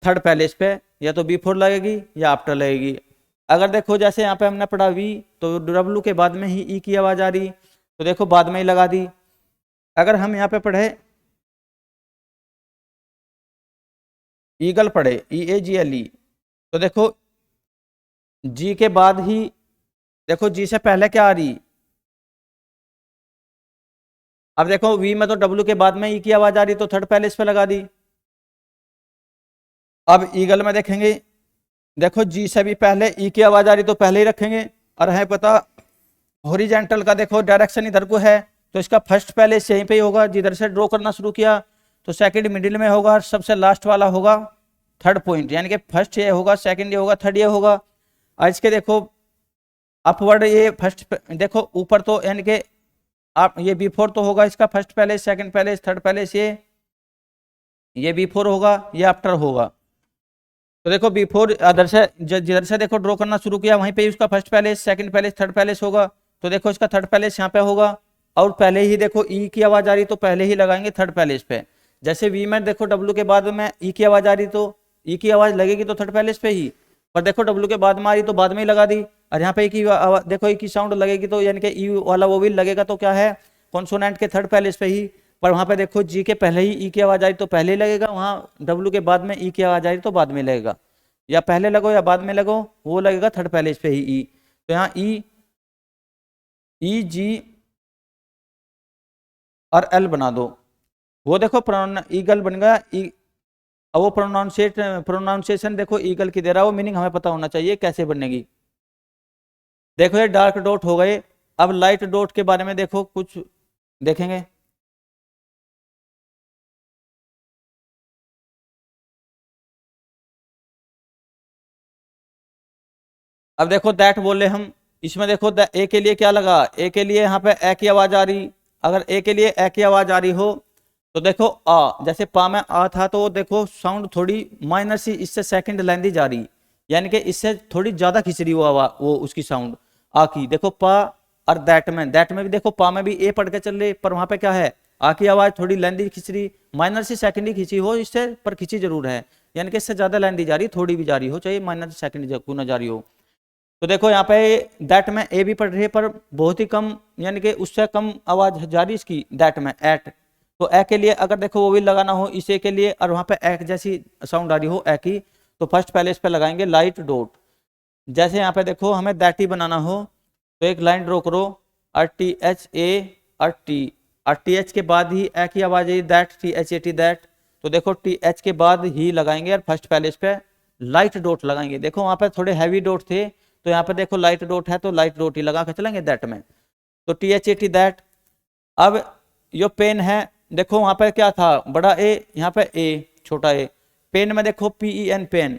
थर्ड पैलेस पे, या तो बिफोर लगेगी या आफ्टर लगेगी। अगर देखो जैसे यहाँ पे हमने पढ़ा वी तो डब्ल्यू के बाद में ही ई की आवाज आ रही तो देखो बाद में ही लगा दी। अगर हम यहाँ पे पढ़े ईगल पढ़े EAGLE तो देखो जी के बाद ही, देखो जी से पहले क्या आ रही, अब देखो वी में तो डब्ल्यू के बाद में ई की आवाज आ रही तो थर्ड पैलेस पे लगा दी। अब ईगल में देखेंगे, देखो जी से भी पहले ई की आवाज आ रही तो पहले ही रखेंगे, और है पता हॉरिजॉन्टल का देखो डायरेक्शन इधर को है तो इसका फर्स्ट पैलेस यहीं पे ही होगा, जिधर से ड्रॉ करना शुरू किया तो सेकंड मिडिल में होगा, सबसे लास्ट वाला होगा थर्ड पॉइंट, यानी कि फर्स्ट ये होगा, सेकंड ये होगा, थर्ड ये होगा। और इसके देखो अपवर्ड ये फर्स्ट देखो ऊपर तो यानी कि आप ये बिफोर तो होगा इसका first palace, second palace, third palace, ये बिफोर होगा, ये आफ्टर होगा। तो देखो बिफोर अदर से जिधर से देखो ड्रॉ करना शुरू किया वहीं पे उसका first palace, second palace, third palace होगा, तो देखो इसका थर्ड पैलेस यहाँ पे होगा। और पहले ही देखो ई की आवाज आ रही तो पहले ही लगाएंगे थर्ड पैलेस पे। जैसे वी में देखो डब्ल्यू के बाद में ई की आवाज आ रही तो ई की आवाज लगेगी तो थर्ड पैलेस पे ही, पर देखो डब्ल्यू के बाद में आ रही तो बाद में ही लगा दी। और यहाँ पे देखो ई की साउंड लगेगी तो यानी कि ई वाला वो भी लगेगा तो क्या है कॉन्सोनेंट के थर्ड पैलेस पे ही, पर वहाँ पे देखो जी के पहले ही ई की आवाज आई तो पहले ही लगेगा, वहाँ डब्ल्यू के बाद में ई की आवाज आई तो बाद में लगेगा, या पहले लगो या बाद में लगो वो लगेगा थर्ड पैलेस पे ही ई। तो यहाँ ई जी और एल बना दो, वो देखो ईगल बन गया अब वो प्रोनाउंसिएशन देखो ईगल की दे रहा है, वो मीनिंग हमें पता होना चाहिए कैसे बनेगी। देखो ये डार्क डॉट हो गए, अब लाइट डॉट के बारे में देखो कुछ देखेंगे। अब देखो दैट बोले हम, इसमें देखो ए के लिए क्या लगा, ए के लिए यहाँ पे ए की आवाज आ रही, अगर ए के लिए ए की आवाज आ रही हो तो देखो आ, जैसे पा में आ था तो देखो साउंड थोड़ी माइनर सी इससे सेकंड लेंदी जा रही, यानी कि इससे थोड़ी ज्यादा खिंच रही वो उसकी साउंड आ की। देखो पा और दैट में भी देखो पा में भी ए पढ़ के चल रहे, पर वहां पे क्या है आ की आवाज थोड़ी लेंदी खिंच रही, माइनर सी सेकंड ही खिंची हो इससे, पर खिंची जरूर है, यानी कि इससे ज्यादा लेंदी जा रही, थोड़ी भी जा रही हो, चाहे माइनर सेकंड क्यों ना जा रही हो। तो देखो यहाँ पे दैट में ए भी पढ़ रही है पर बहुत ही कम, यानी कि उससे कम आवाज जा रही इसकी दैट में एट। तो ए के लिए अगर देखो वो भी लगाना हो इसे के लिए और वहां पे एक जैसी साउंड आ रही हो ए की, तो फर्स्ट पैलेस पे लगाएंगे लाइट डॉट। जैसे यहाँ पे देखो हमें दैट ही बनाना हो तो एक लाइन ड्रॉ करो RTHA और TH के बाद ही ए की आवाज आई दैट, THAT दैट, तो देखो TH के बाद ही लगाएंगे और फर्स्ट पैलेस पे लाइट डॉट लगाएंगे। देखो वहां पे थोड़े हैवी डॉट थे तो यहाँ पे देखो लाइट डॉट है तो लाइट डॉट ही लगा के चलेंगे दैट में, तो THAT दैट। अब यो पेन है, देखो वहां पे क्या था बड़ा ए, यहाँ पे ए छोटा ए, पेन में देखो PEN पेन,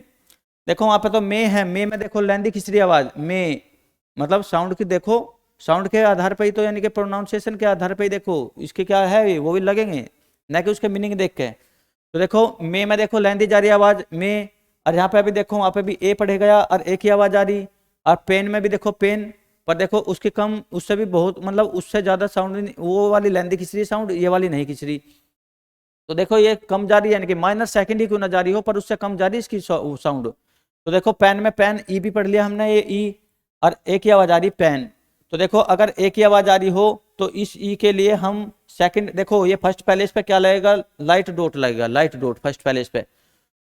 देखो वहां पे तो मे है, मे में देखो लेंदी खिचड़ी आवाज मे, मतलब साउंड की देखो साउंड के आधार पर ही तो यानी कि प्रोनाउंसिएशन के आधार पर ही देखो इसके क्या है वो भी लगेंगे, न कि उसके मीनिंग देख के। तो देखो मे में देखो लेंदी जा रही आवाज मे, और यहाँ पे अभी देखो वहां पे भी ए पढ़े गया और ए की आवाज आ रही, और पेन में भी देखो पेन, पर देखो उसके कम उससे भी बहुत मतलब उससे ज्यादा साउंड वो वाली लेंदी खिंच रही साउंड, ये वाली नहीं खिंच रही। तो देखो ये कम जा रही है, यानी कि माइनर सेकंड ही क्यों ना जा रही हो पर उससे कम जा रही है इसकी साउंड। तो देखो पेन में पेन ई भी पढ़ लिया हमने, ये ई और ए की आवाज आ रही पेन। तो देखो अगर ए की आवाज आ रही हो तो इस ई के लिए हम सेकंड, देखो ये फर्स्ट पैलेस पे क्या लगेगा लाइट डॉट लगेगा, लाइट डॉट फर्स्ट पैलेस पे।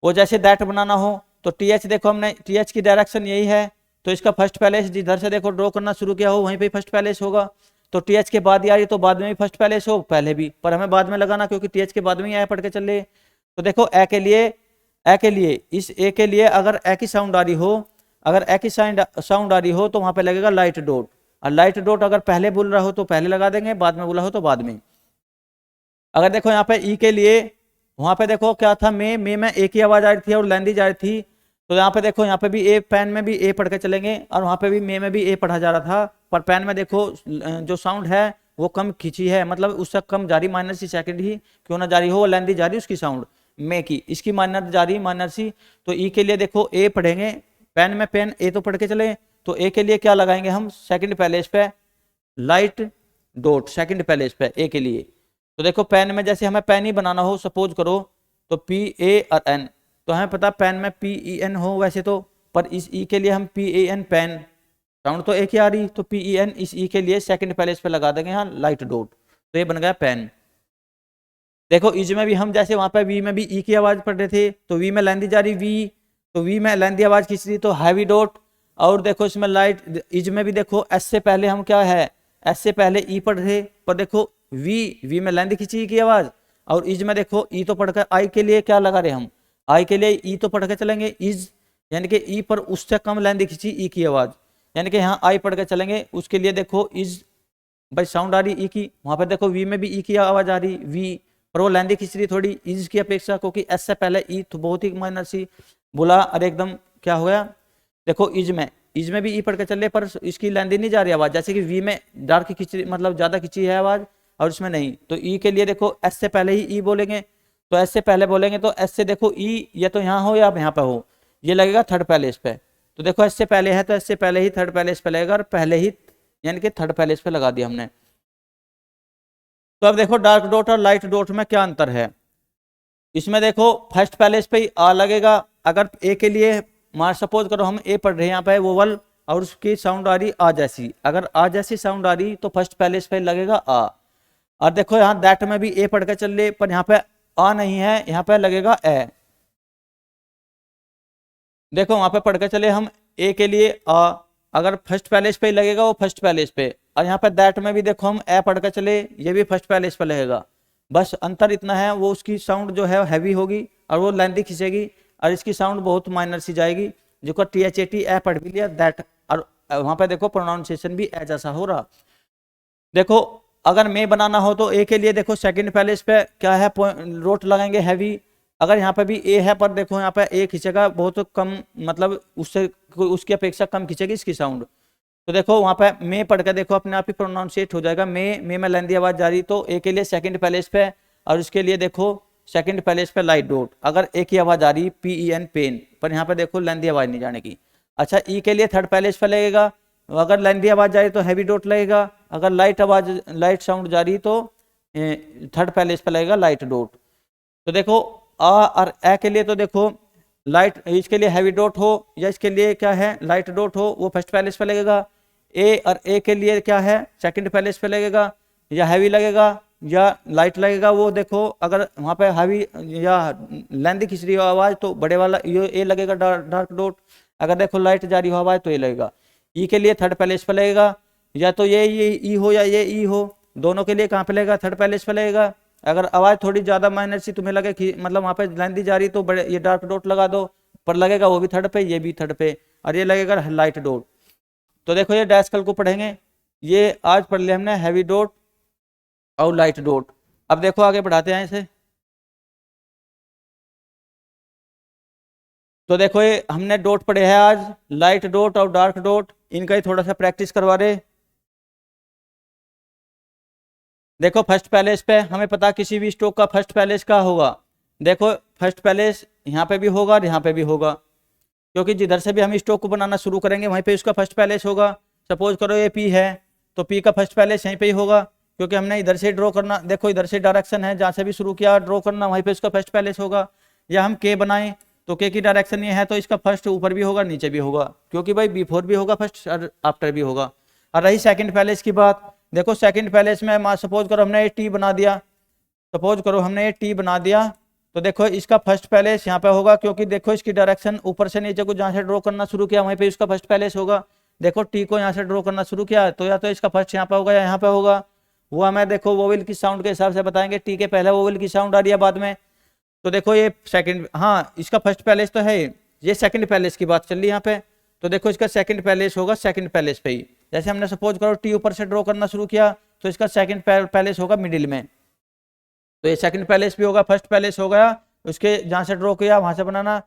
वो जैसे दैट बनाना हो तो TH देखो हमने TH की डायरेक्शन यही है तो इसका फर्स्ट पैलेस जिधर से देखो ड्रॉ करना शुरू किया हो वहीं पे फर्स्ट पैलेस होगा, तो TH के बाद ही आ रही तो बाद में भी फर्स्ट पैलेस हो पहले भी, पर हमें बाद में लगाना क्योंकि TH के बाद में ही आया पढ़ के चल रहे। तो देखो ए के लिए इस ए के लिए अगर ए की साउंड आ रही हो, अगर ए की साउंड आ रही हो तो वहां पे लगेगा लाइट डॉट। और लाइट डॉट अगर पहले बोल रहा हो तो पहले लगा देंगे, बाद में बोला हो तो बाद में। अगर देखो यहाँ पे ई के लिए, वहां पे देखो क्या था, मे में ए की आवाज आ रही थी और लेंदी जा रही थी, तो यहाँ पे देखो यहाँ पे भी ए, पेन में भी ए पढ़ के चलेंगे, और वहां पे भी मे में भी ए पढ़ा जा रहा था, पर पेन में देखो जो साउंड है वो कम खींची है, मतलब उससे कम जा रही, माइनर सी सेकंड ही क्यों ना जा रही हो, वो लेंदी जा रही उसकी साउंड मे की, इसकी माइनर जा रही माइनर सी। तो ई के लिए देखो ए पढ़ेंगे, पेन में पेन ए तो पढ़ के चले, तो ए के लिए क्या लगाएंगे हम, सेकंड पैलेस पे लाइट डॉट, सेकंड पैलेस पे ए के लिए। तो देखो पेन में जैसे हमें पेन ही बनाना हो सपोज करो, तो पी ए और एन, तो हमें पता पेन में पी ई एन हो वैसे तो, पर इस ई के लिए हम P A N pen, sound तो एक ही आ रही, तो पी ई एन इस ई के लिए सेकंड पैलेस पे लगा देंगे यहाँ लाइट डॉट, तो ये बन गया पेन। देखो इज में भी हम जैसे वहां पे वी में भी ई की आवाज पढ़ रहे थे, तो वी में लेंदी जा रही वी, तो वी में लेंदी आवाज खींच रही तो हैवी डॉट। और देखो इसमें लाइट, इज में भी देखो एस से पहले हम क्या है, एस से पहले ई पढ़ रहे, पर देखो वी में लेंदी खींची की आवाज, और इज में देखो ई तो पढ़कर आई के लिए क्या लगा रहे हम, आई के लिए ई तो पढ़ के चलेंगे इज, यानी कि ई पर उससे कम लेंदी खींची ई की आवाज, यानी कि यहाँ आई पढ़ के चलेंगे, उसके लिए देखो इज भाई साउंड आ रही ई की, वहां पर देखो वी में भी ई की आवाज आ रही वी, पर वो लेंदी खींच रही थोड़ी इज की अपेक्षा, क्योंकि एस से पहले ई तो बहुत ही माइनर सी बोला, और एकदम क्या हो गया, देखो इज में भी ई पढ़ के चल रहे, पर इसकी लेंदी नहीं जा रही आवाज, जैसे कि वी में डार्क खींची, मतलब ज्यादा खींची है आवाज, और इसमें नहीं, तो ई के लिए देखो एस से पहले ही ई बोलेंगे, तो एस से पहले बोलेंगे तो एस से देखो ई या तो यहाँ हो या यहाँ पे हो, ये लगेगा थर्ड पैलेस पे, तो देखो एस से पहले है तो एस से पहले ही थर्ड पैलेस पे लगेगा, और पहले ही यानी कि थर्ड पैलेस पे लगा दिया हमने। तो अब देखो डार्क डॉट और लाइट डॉट में क्या अंतर है, इसमें देखो फर्स्ट पैलेस पे ही आ लगेगा, अगर ए के लिए मान सपोज करो हम ए पढ़ रहे हैं यहाँ पे वोवल, और उसकी साउंड आ रही आ जैसी, अगर आ जैसी साउंड आ रही तो फर्स्ट पैलेस पे लगेगा आ, और देखो यहाँ दैट में भी ए पढ़ के चल रहे, पर यहाँ पे आ नहीं है, यहाँ पे लगेगा ए, देखो वहां पे पढ़ के चले हम ए के लिए आ, अगर फर्स्ट पैलेस पे ही लगेगा वो फर्स्ट पैलेस पे, और यहाँ पे दैट में भी देखो हम ए पढ़ के चले, ये भी फर्स्ट पैलेस पे लगेगा, बस अंतर इतना है, वो उसकी साउंड जो है हैवी होगी और वो लेंथी खींचेगी, और इसकी साउंड बहुत माइनर सी जाएगी, जो T H A T A पढ़ भी लिया दैट, और वहां पे देखो प्रोनाउंसिएशन भी ए जैसा हो रहा। देखो अगर मे बनाना हो तो ए के लिए देखो सेकंड पैलेस पे क्या है, रोट लगाएंगे हैवी, अगर यहाँ पे भी ए है, पर देखो यहाँ पे ए खींचेगा बहुत कम, मतलब उससे उसकी अपेक्षा कम खींचेगी इसकी साउंड, तो देखो वहां पे मे पढ़ के देखो अपने आप ही प्रोनाउंसिएट हो जाएगा, मे में लेंदी आवाज जा रही, तो ए के लिए सेकंड पैलेस पे, और उसके लिए देखो सेकंड पैलेस पे लाइट डॉट, अगर ए की आवाज आ रही पी ई एन पेन, पर यहाँ पे देखो लेंदी आवाज नहीं जाने की। अच्छा ई के लिए थर्ड पैलेस पे लगेगा, अगर लेंदी आवाज जा रही तो हैवी डॉट लगेगा, अगर लाइट साउंड जा रही तो थर्ड पैलेस पे लगेगा लाइट डॉट। तो देखो आ और ए के लिए तो देखो लाइट, इसके लिए हैवी डॉट हो या इसके लिए क्या है लाइट डॉट हो, वो फर्स्ट पैलेस पे लगेगा, ए और ए के लिए क्या है सेकंड पैलेस पे लगेगा, या हैवी लगेगा या लाइट लगेगा, वो देखो अगर वहां पे हैवी या लेंदी खींच रही हो आवाज तो बड़े वाला ये ए लगेगा डार्क डॉट, अगर देखो लाइट जा रही हो आवाज तो ये लगेगा। ई के लिए थर्ड पैलेस पे लगेगा, या तो ये ई हो या ये ई हो, दोनों के लिए कहाँ पे लगेगा, थर्ड पैलेस पे लगेगा। अगर आवाज थोड़ी ज्यादा माइनर सी तुम्हें लगे कि मतलब वहां पे लेंदी जा रही तो बड़े ये डार्क डॉट लगा दो, पर लगेगा वो भी थर्ड पे ये भी थर्ड पे, और ये लगेगा लाइट डॉट। तो देखो ये डैश कल को पढ़ेंगे, ये आज पढ़ लिया हमने हैवी डॉट और लाइट डॉट। अब देखो आगे बढ़ाते हैं इसे, तो देखो ये हमने डॉट पढ़े हैं आज, लाइट डॉट और डार्क डॉट, इनका ही थोड़ा सा प्रैक्टिस करवा रहे। देखो फर्स्ट पैलेस पे हमें पता किसी भी स्ट्रोक का फर्स्ट पैलेस का होगा, देखो फर्स्ट पैलेस यहाँ पे भी होगा और यहाँ पे भी होगा, क्योंकि जिधर से भी हम स्ट्रोक को बनाना शुरू करेंगे वहीं पे उसका फर्स्ट पैलेस होगा। सपोज करो ये पी है तो पी का फर्स्ट पैलेस यहीं पे ही होगा, क्योंकि हमने इधर से ड्रॉ करना, देखो इधर से डायरेक्शन है जहाँ से भी शुरू किया ड्रॉ करना वहीं पे उसका फर्स्ट पैलेस होगा। या हम के बनाएं तो के की डायरेक्शन ये है तो इसका फर्स्ट ऊपर भी होगा नीचे भी होगा, क्योंकि भाई बिफोर भी होगा फर्स्ट और आफ्टर भी होगा। और रही सेकंड पैलेस की बात, देखो सेकंड पैलेस में सपोज करो हमने ये टी बना दिया, सपोज करो हमने ये टी बना दिया, तो देखो इसका फर्स्ट पैलेस यहाँ पे होगा, क्योंकि देखो इसकी डायरेक्शन ऊपर से नीचे को जहाँ से ड्रॉ करना शुरू किया वहीं पे इसका फर्स्ट पैलेस होगा। देखो टी को यहाँ से ड्रॉ करना शुरू किया तो या तो इसका फर्स्ट यहाँ पे होगा या यहाँ पे होगा, वो हमें देखो वोवेल की साउंड के हिसाब से बताएंगे, टी के पहले वोवेल की साउंड आ रही है बाद में, तो देखो ये सेकंड, हाँ इसका फर्स्ट पैलेस तो है, ये सेकंड पैलेस की बात चल रही है यहाँ पे। तो देखो इसका सेकंड पैलेस होगा सेकंड पैलेस पे ही। जैसे हमने सपोज करो टी ऊपर से ड्रॉ करना शुरू किया, तो इसका सेकंड पैलेस होगा मिडिल में। तो ये सेकंड पैलेस भी होगा, फर्स्ट पैलेस हो गया, उसके जहाँ से ड्रॉ किया वहां से बनाना।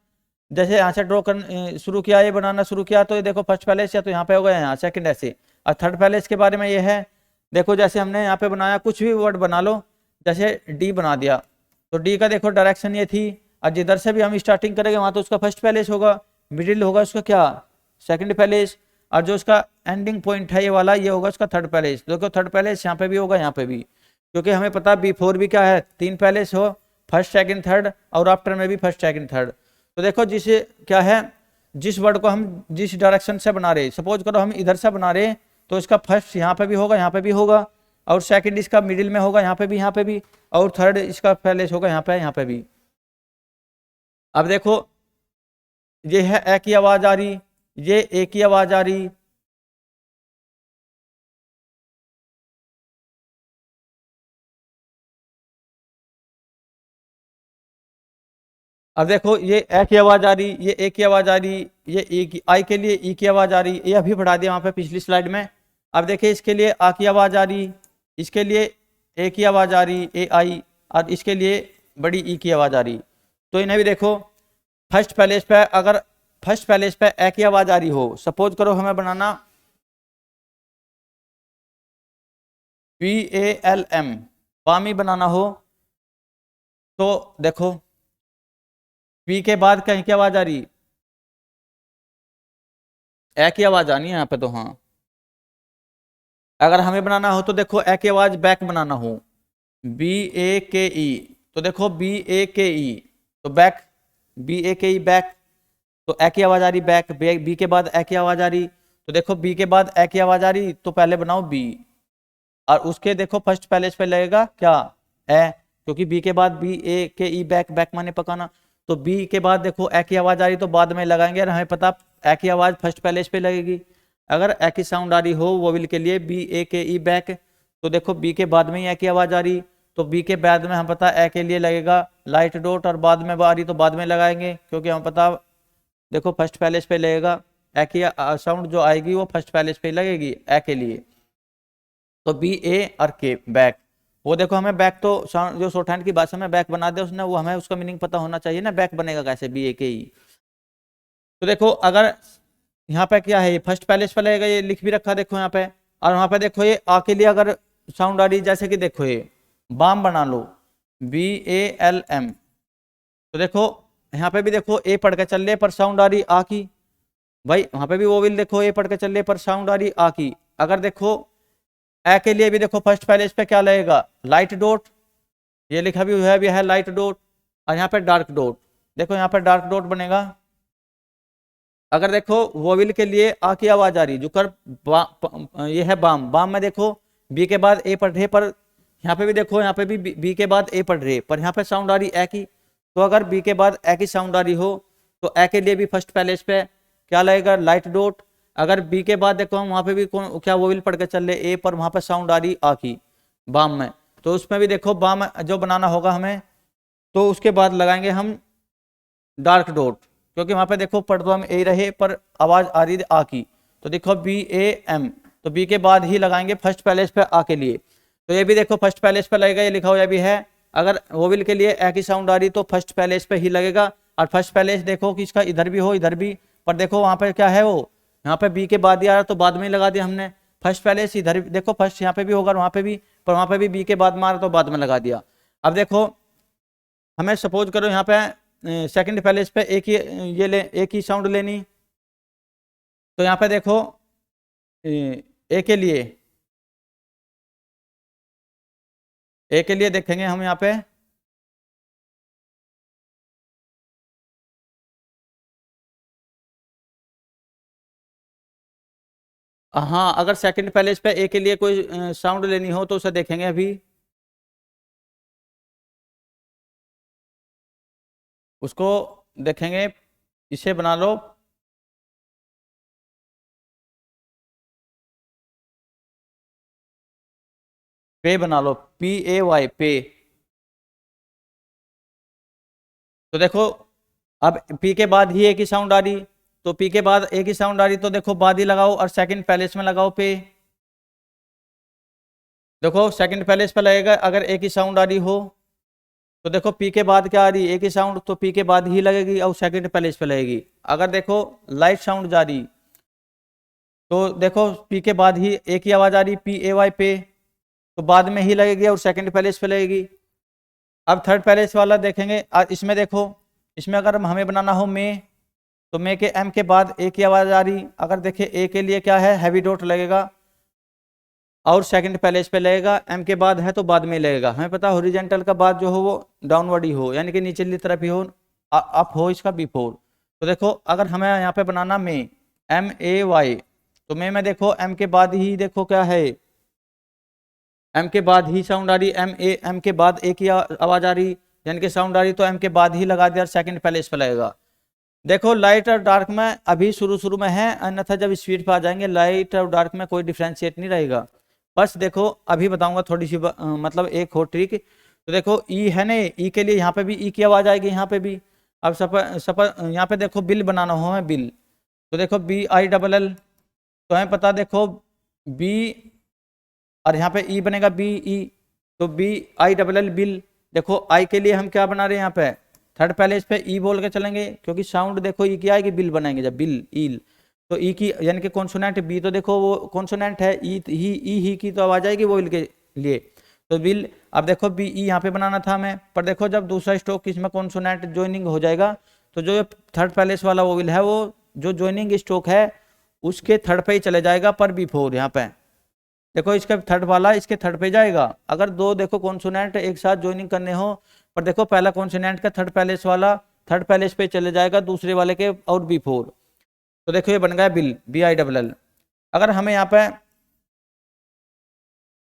जैसे यहाँ से ड्रॉ कर शुरू किया, ये बनाना शुरू किया, तो ये देखो फर्स्ट पैलेस, या तो यहाँ पे होगा यहाँ सेकंड ऐसे। और थर्ड पैलेस के बारे में ये है, देखो जैसे हमने यहाँ पे बनाया, कुछ भी वर्ड बना लो, जैसे डी बना दिया, तो डी का देखो डायरेक्शन ये थी, और जिधर से भी हम स्टार्टिंग करेंगे वहां तो उसका फर्स्ट पैलेस होगा, मिडिल होगा उसका क्या, सेकंड पैलेस, और जो उसका एंडिंग पॉइंट है ये वाला, ये होगा उसका थर्ड पैलेस। देखो थर्ड पैलेस यहाँ पे भी होगा, यहाँ पे भी, क्योंकि हमें पता बिफोर भी क्या है, तीन पैलेस हो, फर्स्ट सेकंड थर्ड, और आफ्टर में भी फर्स्ट सेकंड थर्ड। तो देखो जिसे क्या है, जिस वर्ड को हम जिस डायरेक्शन से बना रहे, सपोज करो हम इधर से बना रहे, तो इसका फर्स्ट यहाँ पे भी होगा, यहाँ पे भी होगा, और सेकंड इसका मिडिल में होगा, यहाँ पे भी, यहाँ पे भी, और थर्ड इसका पैलेस होगा यहाँ पे, यहाँ पे भी। अब देखो ये है ए की आवाज आ रही, ये ए की आवाज आ रही, अब देखो ये ए की आवाज आ रही, ये ए की आवाज आ रही, ये ए की, आई के लिए ई की आवाज आ रही, ये अभी पढ़ा दिया वहां पे पिछली स्लाइड में। अब देखिए इसके लिए आ की आवाज आ रही, इसके लिए ए की आवाज आ रही, ए आई, और इसके लिए बड़ी ई की आवाज आ रही। तो इन्हें भी देखो, फर्स्ट पैलेस पे अगर फर्स्ट पैलेस पे ए की आवाज आ रही हो, सपोज करो हमें बनाना PALM, पामी बनाना हो, तो देखो पी के बाद कहीं की आवाज आ रही, ए की आवाज आनी है यहाँ पे, तो हाँ अगर हमें बनाना हो तो देखो ए की आवाज बैक बनाना हो, BAKE, तो देखो BAKE, तो बैक, BAKE बैक, तो ए की आवाज आ रही बैक, बी के बाद ए की आवाज आ रही, तो देखो बी के बाद ए की आवाज आ रही, तो पहले बनाओ बी, और उसके देखो फर्स्ट पैलेस पे लगेगा क्या, ए, क्योंकि बी के बाद BAKE बैक, बैक माने पकाना, तो बी के बाद देखो ए की आवाज आ रही, तो बाद में लगाएंगे, और हमें पता ए की आवाज फर्स्ट पैलेस पे लगेगी। अगर ए की साउंड आ रही हो वोविल के लिए BAKE बैक, तो देखो बी के बाद में ही ए की आवाज आ रही, तो बी के बाद में हम पता ए के लिए लगेगा लाइट डॉट, और बाद में आ रही तो बाद में लगाएंगे, क्योंकि हम पता देखो फर्स्ट पैलेस पे लगेगा, ए की साउंड जो आएगी वो फर्स्ट पैलेस पे लगेगी ए के लिए, तो BA और के बैक। वो देखो हमें बैक तो जो शॉर्ट हैंड की भाषा में बैक बना दे उसने, वो हमें उसका मीनिंग पता होना चाहिए ना, बैक बनेगा कैसे, BAKE। तो देखो अगर यहाँ पे क्या है, ये फर्स्ट पैलेस पे लगेगा, ये लिख भी रखा देखो यहाँ पे, और वहां पे देखो ये आ के लिए अगर साउंड आ रही, जैसे कि देखो ये बाम बना लो, BALM, तो देखो यहाँ पे भी देखो ए पढ़ के चल रहे पर साउंड आ रही आ की, भाई वहां पे भी वो विल देखो ए पढ़ के चल रहे पर साउंड आ रही आ की। अगर देखो ए के लिए भी देखो फर्स्ट पैलेस पे क्या लगेगा, लाइट डॉट, ये लिखा भी है लाइट डॉट, और यहाँ पे डार्क डॉट, देखो यहाँ पे डार्क डॉट बनेगा। अगर देखो वोविल के लिए आ की आवाज आ रही, जो कर ये है बाम, बाम में देखो बी के बाद ए पढ़ रहे, पर यहाँ पे भी देखो, यहाँ पे भी बी के बाद ए पढ़ रहे, पर यहाँ पे साउंड आ रही ए की, तो अगर बी के बाद ए की साउंड आ रही हो, तो ए के लिए भी फर्स्ट पैलेस पे क्या लगेगा, लाइट डॉट। अगर बी के बाद देखो हम वहां पे भी कौन क्या वोविल पढ़ के चल रहे ए, पर वहां पे साउंड आ रही आ की बाम में, तो उसमें भी देखो बाम जो बनाना होगा हमें, तो उसके बाद लगाएंगे हम डार्क डॉट, क्योंकि वहां पे देखो पढ़ तो हम ए रहे पर आवाज आ रही आ की, तो देखो BAM, तो बी के बाद ही लगाएंगे फर्स्ट पैलेस पे आ के लिए, तो ये भी देखो फर्स्ट पैलेस पे लगेगा, ये लिखा हुआ भी है। अगर वोविल के लिए ए की साउंड आ रही तो फर्स्ट पैलेस पे ही लगेगा, और फर्स्ट पैलेस देखो कि इसका इधर भी हो इधर भी, पर देखो वहां पे क्या है, वो यहाँ पे बी के बाद ही आ रहा तो बाद में ही लगा दिया हमने, फर्स्ट पैलेस इधर देखो फर्स्ट यहाँ पे भी होगा वहां पे भी, पर वहां पे भी बी के बाद मारा तो बाद में लगा दिया। अब देखो हमें सपोज करो यहाँ पे सेकंड पैलेस पे एक ही ये ले, एक ही साउंड लेनी, तो यहाँ पे देखो ए के लिए, ए के लिए देखेंगे हम यहाँ पे, हाँ अगर सेकंड पैलेस पे ए के लिए कोई साउंड लेनी हो तो उसे देखेंगे अभी, उसको देखेंगे, इसे बना लो पे, बना लो PAY पे, तो देखो अब पी के बाद ही एक ही साउंड आ रही, तो पी के बाद एक ही साउंड आ रही, तो देखो बाद ही लगाओ और सेकंड पैलेस में लगाओ पे। देखो सेकंड पैलेस पे लगेगा अगर एक ही साउंड आ रही हो, तो देखो पी के बाद क्या आ रही, एक ही साउंड, तो पी के बाद ही लगेगी और सेकंड पैलेस पे लगेगी। अगर देखो लाइट साउंड जा रही, तो देखो पी के बाद ही एक ही आवाज आ रही पी ए वाई पे, तो बाद में ही लगेगी और सेकंड पैलेस पे लगेगी। अब थर्ड पैलेस वाला देखेंगे, इसमें देखो, इसमें अगर हमें बनाना हो मे, तो मे के एम के बाद ए की आवाज आ रही, अगर देखे ए के लिए क्या है हैवी डॉट लगेगा और सेकंड पैलेस पे लगेगा, एम के बाद है तो बाद में लगेगा। हमें पता हॉरिजॉन्टल का बाद जो हो वो डाउनवर्ड ही हो, यानी कि नीचली तरफ ही हो, अप हो इसका बिफोर। तो देखो अगर हमें यहाँ पे बनाना मे एम ए वाई, तो मे में देखो एम के बाद ही देखो क्या है, एम के बाद ही साउंड आ रही, एम के बाद एक ही आवाज आ रही, यानी कि साउंड आ रही, तो एम के बाद ही लगा दिया, सेकंड पैलेस पे लगेगा। देखो लाइट और डार्क में अभी शुरू में है, अन्यथा जब स्पीड पे आ जाएंगे लाइट और डार्क में कोई डिफ्रेंशिएट नहीं रहेगा। बस देखो अभी बताऊंगा थोड़ी सी मतलब एक हो ट्रिक। तो देखो ई है ना, ई के लिए यहाँ पे भी ई की आवाज आएगी, यहाँ पे भी। अब यहाँ पे देखो बिल बनाना हो हमें बिल, तो देखो बी आई डबल एल, तो हमें पता देखो बी और यहाँ पे ई बनेगा बी ई, तो B I double L bill. देखो आई के लिए हम क्या बना रहे हैं, यहाँ पे थर्ड पैलेस पे ई बोल के चलेंगे, क्योंकि साउंड देखो ई की आएगी बिल बनाएंगे जब बिल ईल, तो ई की यानी कि कॉन्सोनेंट बी, तो देखो वो कॉन्सोनेंट है ई ही की तो आवाज आएगी वो इल के लिए, तो बिल। अब देखो बी ई यहाँ पे बनाना था हमें, पर देखो जब दूसरा स्ट्रोक इसमें कॉन्सोनेंट ज्वाइनिंग हो जाएगा, तो जो थर्ड पैलेस वाला वो विल है वो जो ज्वाइनिंग स्ट्रोक है उसके थर्ड पे ही चले जाएगा, पर बिफोर यहाँ पे देखो इसका थर्ड वाला इसके थर्ड पे जाएगा। अगर दो देखो कॉन्सोनेंट एक साथ ज्वाइनिंग करने हो, पर देखो पहला कॉन्सोनेंट का थर्ड पैलेस वाला थर्ड पैलेस पे चले जाएगा दूसरे वाले के और बिफोर, तो देखो ये बन गया bill B I double L. अगर हमें यहाँ पे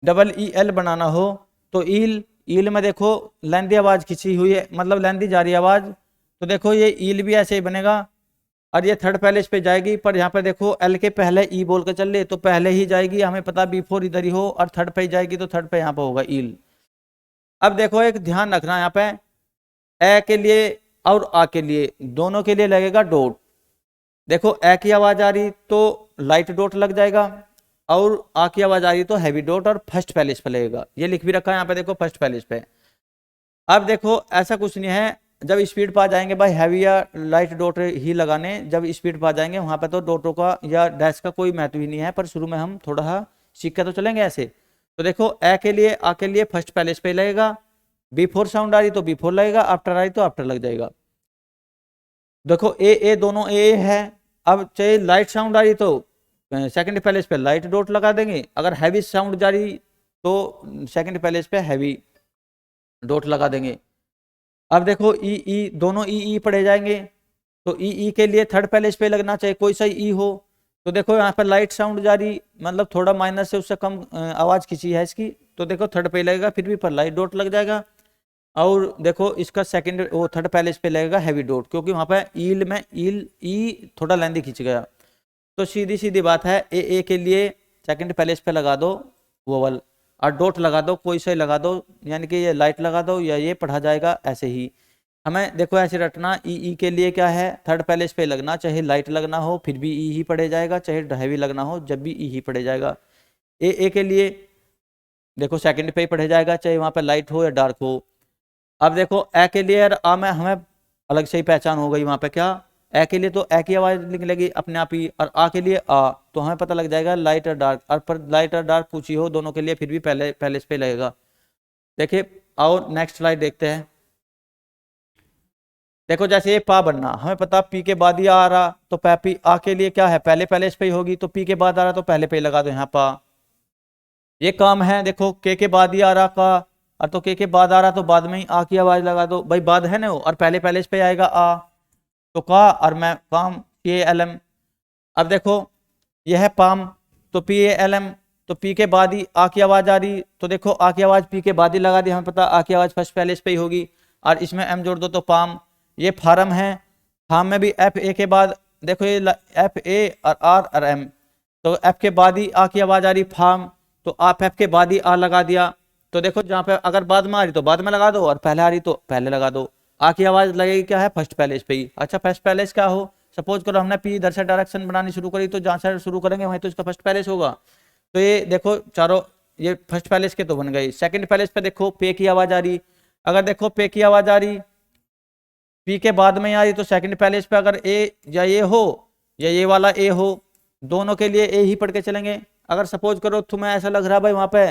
डबल ई एल बनाना हो, तो ईल ईल में देखो लेंदी आवाज खिंची हुई है, मतलब लेंदी जा रही आवाज, तो देखो ये ईल भी ऐसे ही बनेगा और ये थर्ड पैलेस पे जाएगी, पर यहाँ पे देखो एल के पहले ई बोल के चल रहे, तो पहले ही जाएगी, हमें पता बिफोर इधर ही हो, और थर्ड पे ही जाएगी तो थर्ड पे यहाँ पे होगा ईल। अब देखो एक ध्यान रखना यहाँ पे, ए के लिए और आ के लिए दोनों के लिए लगेगा डॉट। देखो ए की आवाज आ रही तो लाइट डॉट लग जाएगा, और आ की आवाज आ रही तो हैवी डॉट, और फर्स्ट पैलेस पे लगेगा, ये लिख भी रखा है यहाँ पे देखो फर्स्ट पैलेस पे। अब देखो ऐसा कुछ नहीं है, जब स्पीड पा जाएंगे भाई हैवी या लाइट डॉट ही लगाने, जब स्पीड पा जाएंगे वहां पे तो डॉटों का या डैश का कोई महत्व ही नहीं है, पर शुरू में हम थोड़ा सीख के तो चलेंगे ऐसे। तो देखो ए के लिए आ के लिए फर्स्ट पैलेस पे लगेगा, बिफोर साउंड आ रही तो बिफोर लगेगा, आफ्टर आ रही तो आफ्टर लग जाएगा। देखो ए दोनों ए है, अब चाहे लाइट साउंड आ रही तो सेकंड पैलेस पे लाइट डॉट लगा देंगे, अगर हैवी साउंड जा रही तो सेकंड पैलेस पे हैवी डॉट लगा देंगे। अब देखो ई दोनों ई पढ़े जाएंगे, तो ई के लिए थर्ड पैलेस पे लगना चाहिए कोई सा ई हो, तो देखो यहाँ पर लाइट साउंड जा रही, मतलब थोड़ा माइनर से उससे कम आवाज खींची है इसकी, तो देखो थर्ड पे लगेगा, फिर भी पर लाइट डॉट लग जाएगा। और देखो इसका सेकंड वो थर्ड पैलेस पे लगेगा हैवी डॉट, क्योंकि वहां पे ईल में ईल ई थोड़ा लेंदी खींच गया। तो सीधी सीधी बात है ए के लिए सेकंड पैलेस पे लगा दो वोवल, और डॉट लगा दो कोई सा लगा दो, यानी कि ये लाइट लगा दो या ये पढ़ा जाएगा ऐसे ही। हमें देखो ऐसे रटना, ई के लिए क्या है थर्ड पैलेस पे लगना, चाहे लाइट लगना हो फिर भी ई ही पढ़े जाएगा, चाहे हैवी लगना हो जब भी ई ही पढ़े जाएगा। ए के लिए देखो सेकंड पे ही पढ़े जाएगा, चाहे वहां पे लाइट हो या डार्क हो। अब देखो ए के लिए आ में हमें अलग से ही पहचान हो गई, वहां पे क्या ए के लिए तो ए की आवाज निकलेगी अपने आप ही, और आ के लिए आ, तो हमें पता लग जाएगा लाइट और डार्क, और पर लाइट और डार्क पूछी हो दोनों के लिए फिर भी पहले पैलेस पे लगेगा। देखिए आओ नेक्स्ट स्लाइड देखते हैं। देखो जैसे ये पा बनना, हमें पता पी के बाद ही आ रहा, तो पी आ के लिए क्या है पहले पैलेस पे ही होगी, तो पी के बाद आ रहा तो पहले पे ही लगा दो यहाँ पा। ये काम है देखो के बाद ही आ रहा का, और तो के बाद आ रहा तो बाद में ही आ की आवाज लगा दो, भाई बाद है ना वो, और पहले पैलेस पे आएगा आ, तो का और मैं काम पी एल एम। अब देखो यह है पाम, तो पी एल एम, तो पी के बाद ही आ की आवाज आ रही, तो देखो आ की आवाज पी के बाद ही लगा दी, हमें पता आ की आवाज फर्स्ट पैलेस पे ही होगी, और इसमें एम जोड़ दो तो पाम। ये फार्म है, फार्म में भी एफ ए के बाद देखो ये एफ ए और आर और एम, तो एफ के बाद ही आ की आवाज आ रही फार्म, तो आप एफ के बाद ही आ लगा दिया, तो देखो जहाँ पे अगर बाद में आ रही तो बाद में लगा दो, और पहले आ रही तो पहले लगा दो। आ की आवाज लगेगी क्या है, फर्स्ट पैलेस पे ही। अच्छा फर्स्ट पैलेस क्या हो, सपोज करो हमने पी इधर से डायरेक्शन बनानी शुरू करी, तो जहाँ से शुरू करेंगे वहीं तो इसका फर्स्ट पैलेस होगा। तो ये देखो चारों ये फर्स्ट पैलेस के तो बन गई। सेकंड पैलेस पे देखो पे की आवाज आ रही, अगर देखो पे की आवाज आ रही पी के बाद में आ रही, तो सेकंड पैलेस पे अगर ए या ये हो या ये वाला ए हो, दोनों के लिए ए ही पढ़ के चलेंगे। अगर सपोज करो तुम्हें ऐसा लग रहा भाई वहां पे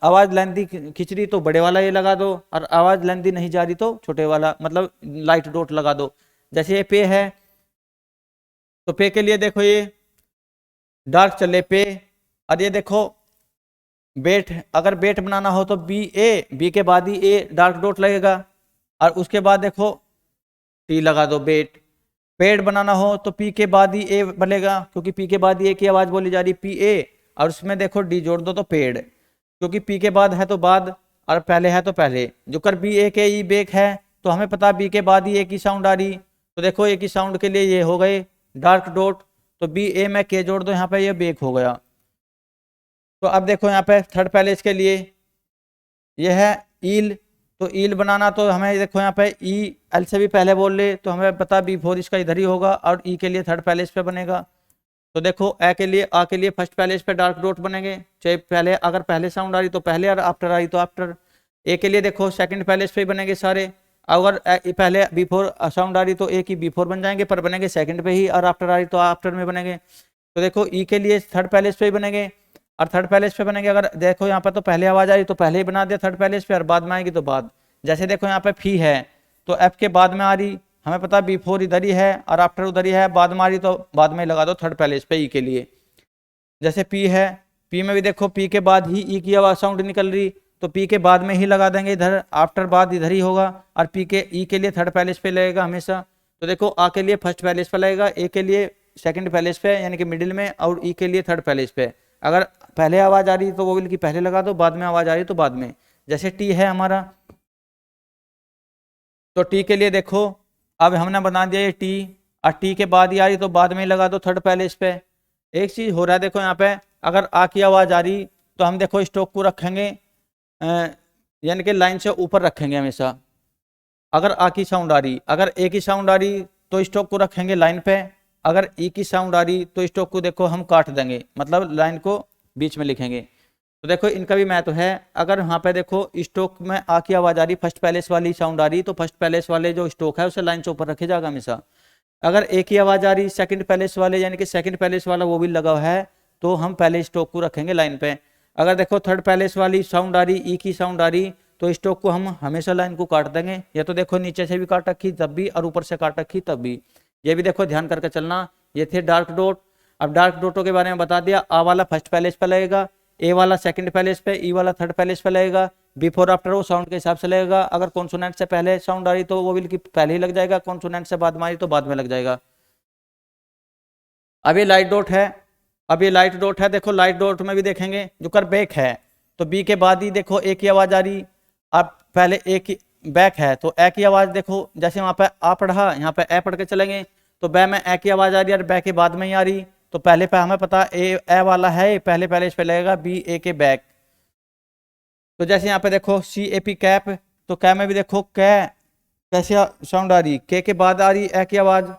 आवाज लेंदी खिंच रही, तो बड़े वाला ये लगा दो, और आवाज लेंदी नहीं जा रही तो छोटे वाला मतलब लाइट डॉट लगा दो। जैसे ये पे है तो पे के लिए देखो ये डार्क चले पे, और ये देखो बेट, अगर बेट बनाना हो तो बी के बाद ही ए डार्क डॉट लगेगा, और उसके बाद देखो टी लगा दो बेट। पेड़ बनाना हो तो पी के बाद ही ए बनेगा, क्योंकि पी के बाद ही ए की आवाज बोली जा रही पी ए, और उसमें देखो डी जोड़ दो तो पेड़, क्योंकि पी के बाद है तो बाद और पहले है तो पहले। जो कर बी ए के ई बेक है, तो हमें पता बी के बाद ही ए की साउंड आ रही, तो देखो ए की साउंड के लिए ये हो गए डार्क डॉट, तो बी ए में के जोड़ दो, यहाँ पे ये बेक हो गया। तो अब देखो यहाँ पे थर्ड पैलेस के लिए ये है ईल, तो ईल बनाना तो हमें देखो यहाँ पे ई एल से भी पहले बोल ले, तो हमें पता बी फोर इसका इधर ही होगा, और ई के लिए थर्ड पैलेस पे बनेगा। तो देखो ए के लिए आ के लिए फर्स्ट पैलेस पे डार्क डॉट बनेंगे, चाहे पहले अगर पहले साउंड आ रही तो पहले, और आफ्टर आ रही तो आफ्टर। ए के लिए देखो सेकंड पैलेस पे ही बनेंगे सारे, अगर पहले बिफोर साउंड आ रही तो ए की बिफोर बन जाएंगे, पर बनेंगे सेकंड पे ही, और आफ्टर आ रही तो आफ्टर में बनेंगे। तो देखो ई के लिए थर्ड पैलेस पे ही बनेंगे, और थर्ड पैलेस पे बनेंगे। अगर देखो यहाँ पर तो पहले आवाज आई तो पहले ही बना दिया थर्ड पैलेस पे, और बाद में आएगी तो बाद। जैसे देखो यहाँ पे फी है तो एफ के बाद में आ रही, हमें पता बिफोर इधर ही है और आफ्टर उधर ही है, बाद में आ रही तो बाद में लगा दो थर्ड पैलेस पे ई के लिए। जैसे पी है, पी में भी देखो पी के बाद ही ई की आवाज साउंड निकल रही, तो पी के बाद में ही लगा देंगे इधर, आफ्टर बाद इधर ही होगा, और पी के ई के लिए थर्ड पैलेस पे लगेगा हमेशा। तो देखो आ के लिए फर्स्ट पैलेस पे लगेगा, ए के लिए सेकंड पैलेस पे यानी कि मिडिल में, और ई के लिए थर्ड पैलेस पे। अगर पहले आवाज आ रही तो वोवेल की पहले लगा दो, बाद में आवाज आ रही तो बाद में। जैसे टी है हमारा, तो टी के लिए देखो अब हमने बना दिया ये टी, और टी के बाद ही आ रही तो बाद में ही लगा दो थर्ड पैलेस पे। एक चीज हो रहा है देखो यहाँ पे, अगर आ की आवाज आ रही तो हम देखो स्टॉक को रखेंगे यानी कि लाइन से ऊपर रखेंगे हमेशा। अगर आ की साउंड आ रही, अगर ए की साउंड आ रही तो स्टॉक को रखेंगे लाइन पे, अगर ई की साउंड आ रही तो स्टॉक को देखो हम काट देंगे, मतलब लाइन को बीच में लिखेंगे। तो देखो इनका भी महत्व है। अगर यहाँ पे देखो स्टॉक में आ की आवाज आ रही, फर्स्ट पैलेस वाली साउंड आ रही, तो फर्स्ट पैलेस वाले जो स्टॉक है उसे लाइन से ऊपर रखे जाएगा हमेशा। अगर ए की आवाज आ रही सेकंड पैलेस वाले यानी कि सेकंड पैलेस वाला वो भी लगा हुआ है, तो हम पहले स्टॉक को रखेंगे लाइन पे। अगर देखो थर्ड पैलेस वाली साउंड आ रही, ई की साउंड आ रही, तो स्टॉक को हम हमेशा लाइन को काट देंगे, या तो देखो नीचे से भी काट रखी तब भी, और ऊपर से काट रखी तब भी। ये भी देखो ध्यान करके चलना। ये थे डार्क डॉट। अब डार्क डॉटों के बारे में बता दिया, आ वाला फर्स्ट पैलेस पे लगेगा, ए वाला सेकंड पैलेस पे, ई वाला थर्ड पैलेस पे लगेगा, बिफोर आफ्टर वो साउंड के हिसाब से लगेगा। अगर कॉन्सोनेंट से पहले साउंड आ रही तो वो विल की पहले ही लग जाएगा, कॉन्सोनेंट से बाद में आ रही तो बाद में लग जाएगा। अब ये लाइट डॉट है, अब ये लाइट डॉट है, देखो लाइट डॉट में भी देखेंगे जो कर बैक है, तो बी के बाद ही देखो ए की आवाज आ रही, अब पहले ए की बैक है तो ए की आवाज देखो, जैसे वहां पे आ पढ़ा यहाँ पे ए पढ़ के चलेंगे, तो बै में ए की आवाज आ रही है और बै के बाद में ही आ रही, तो पहले पे हमें पता ए वाला है पहले पहले इस पे लगेगा, बी ए के बैक। तो जैसे यहाँ पे देखो सी ए पी कैप, तो कै में भी देखो कै कैसे साउंड आ रही, के बाद आ रही ए की आवाज,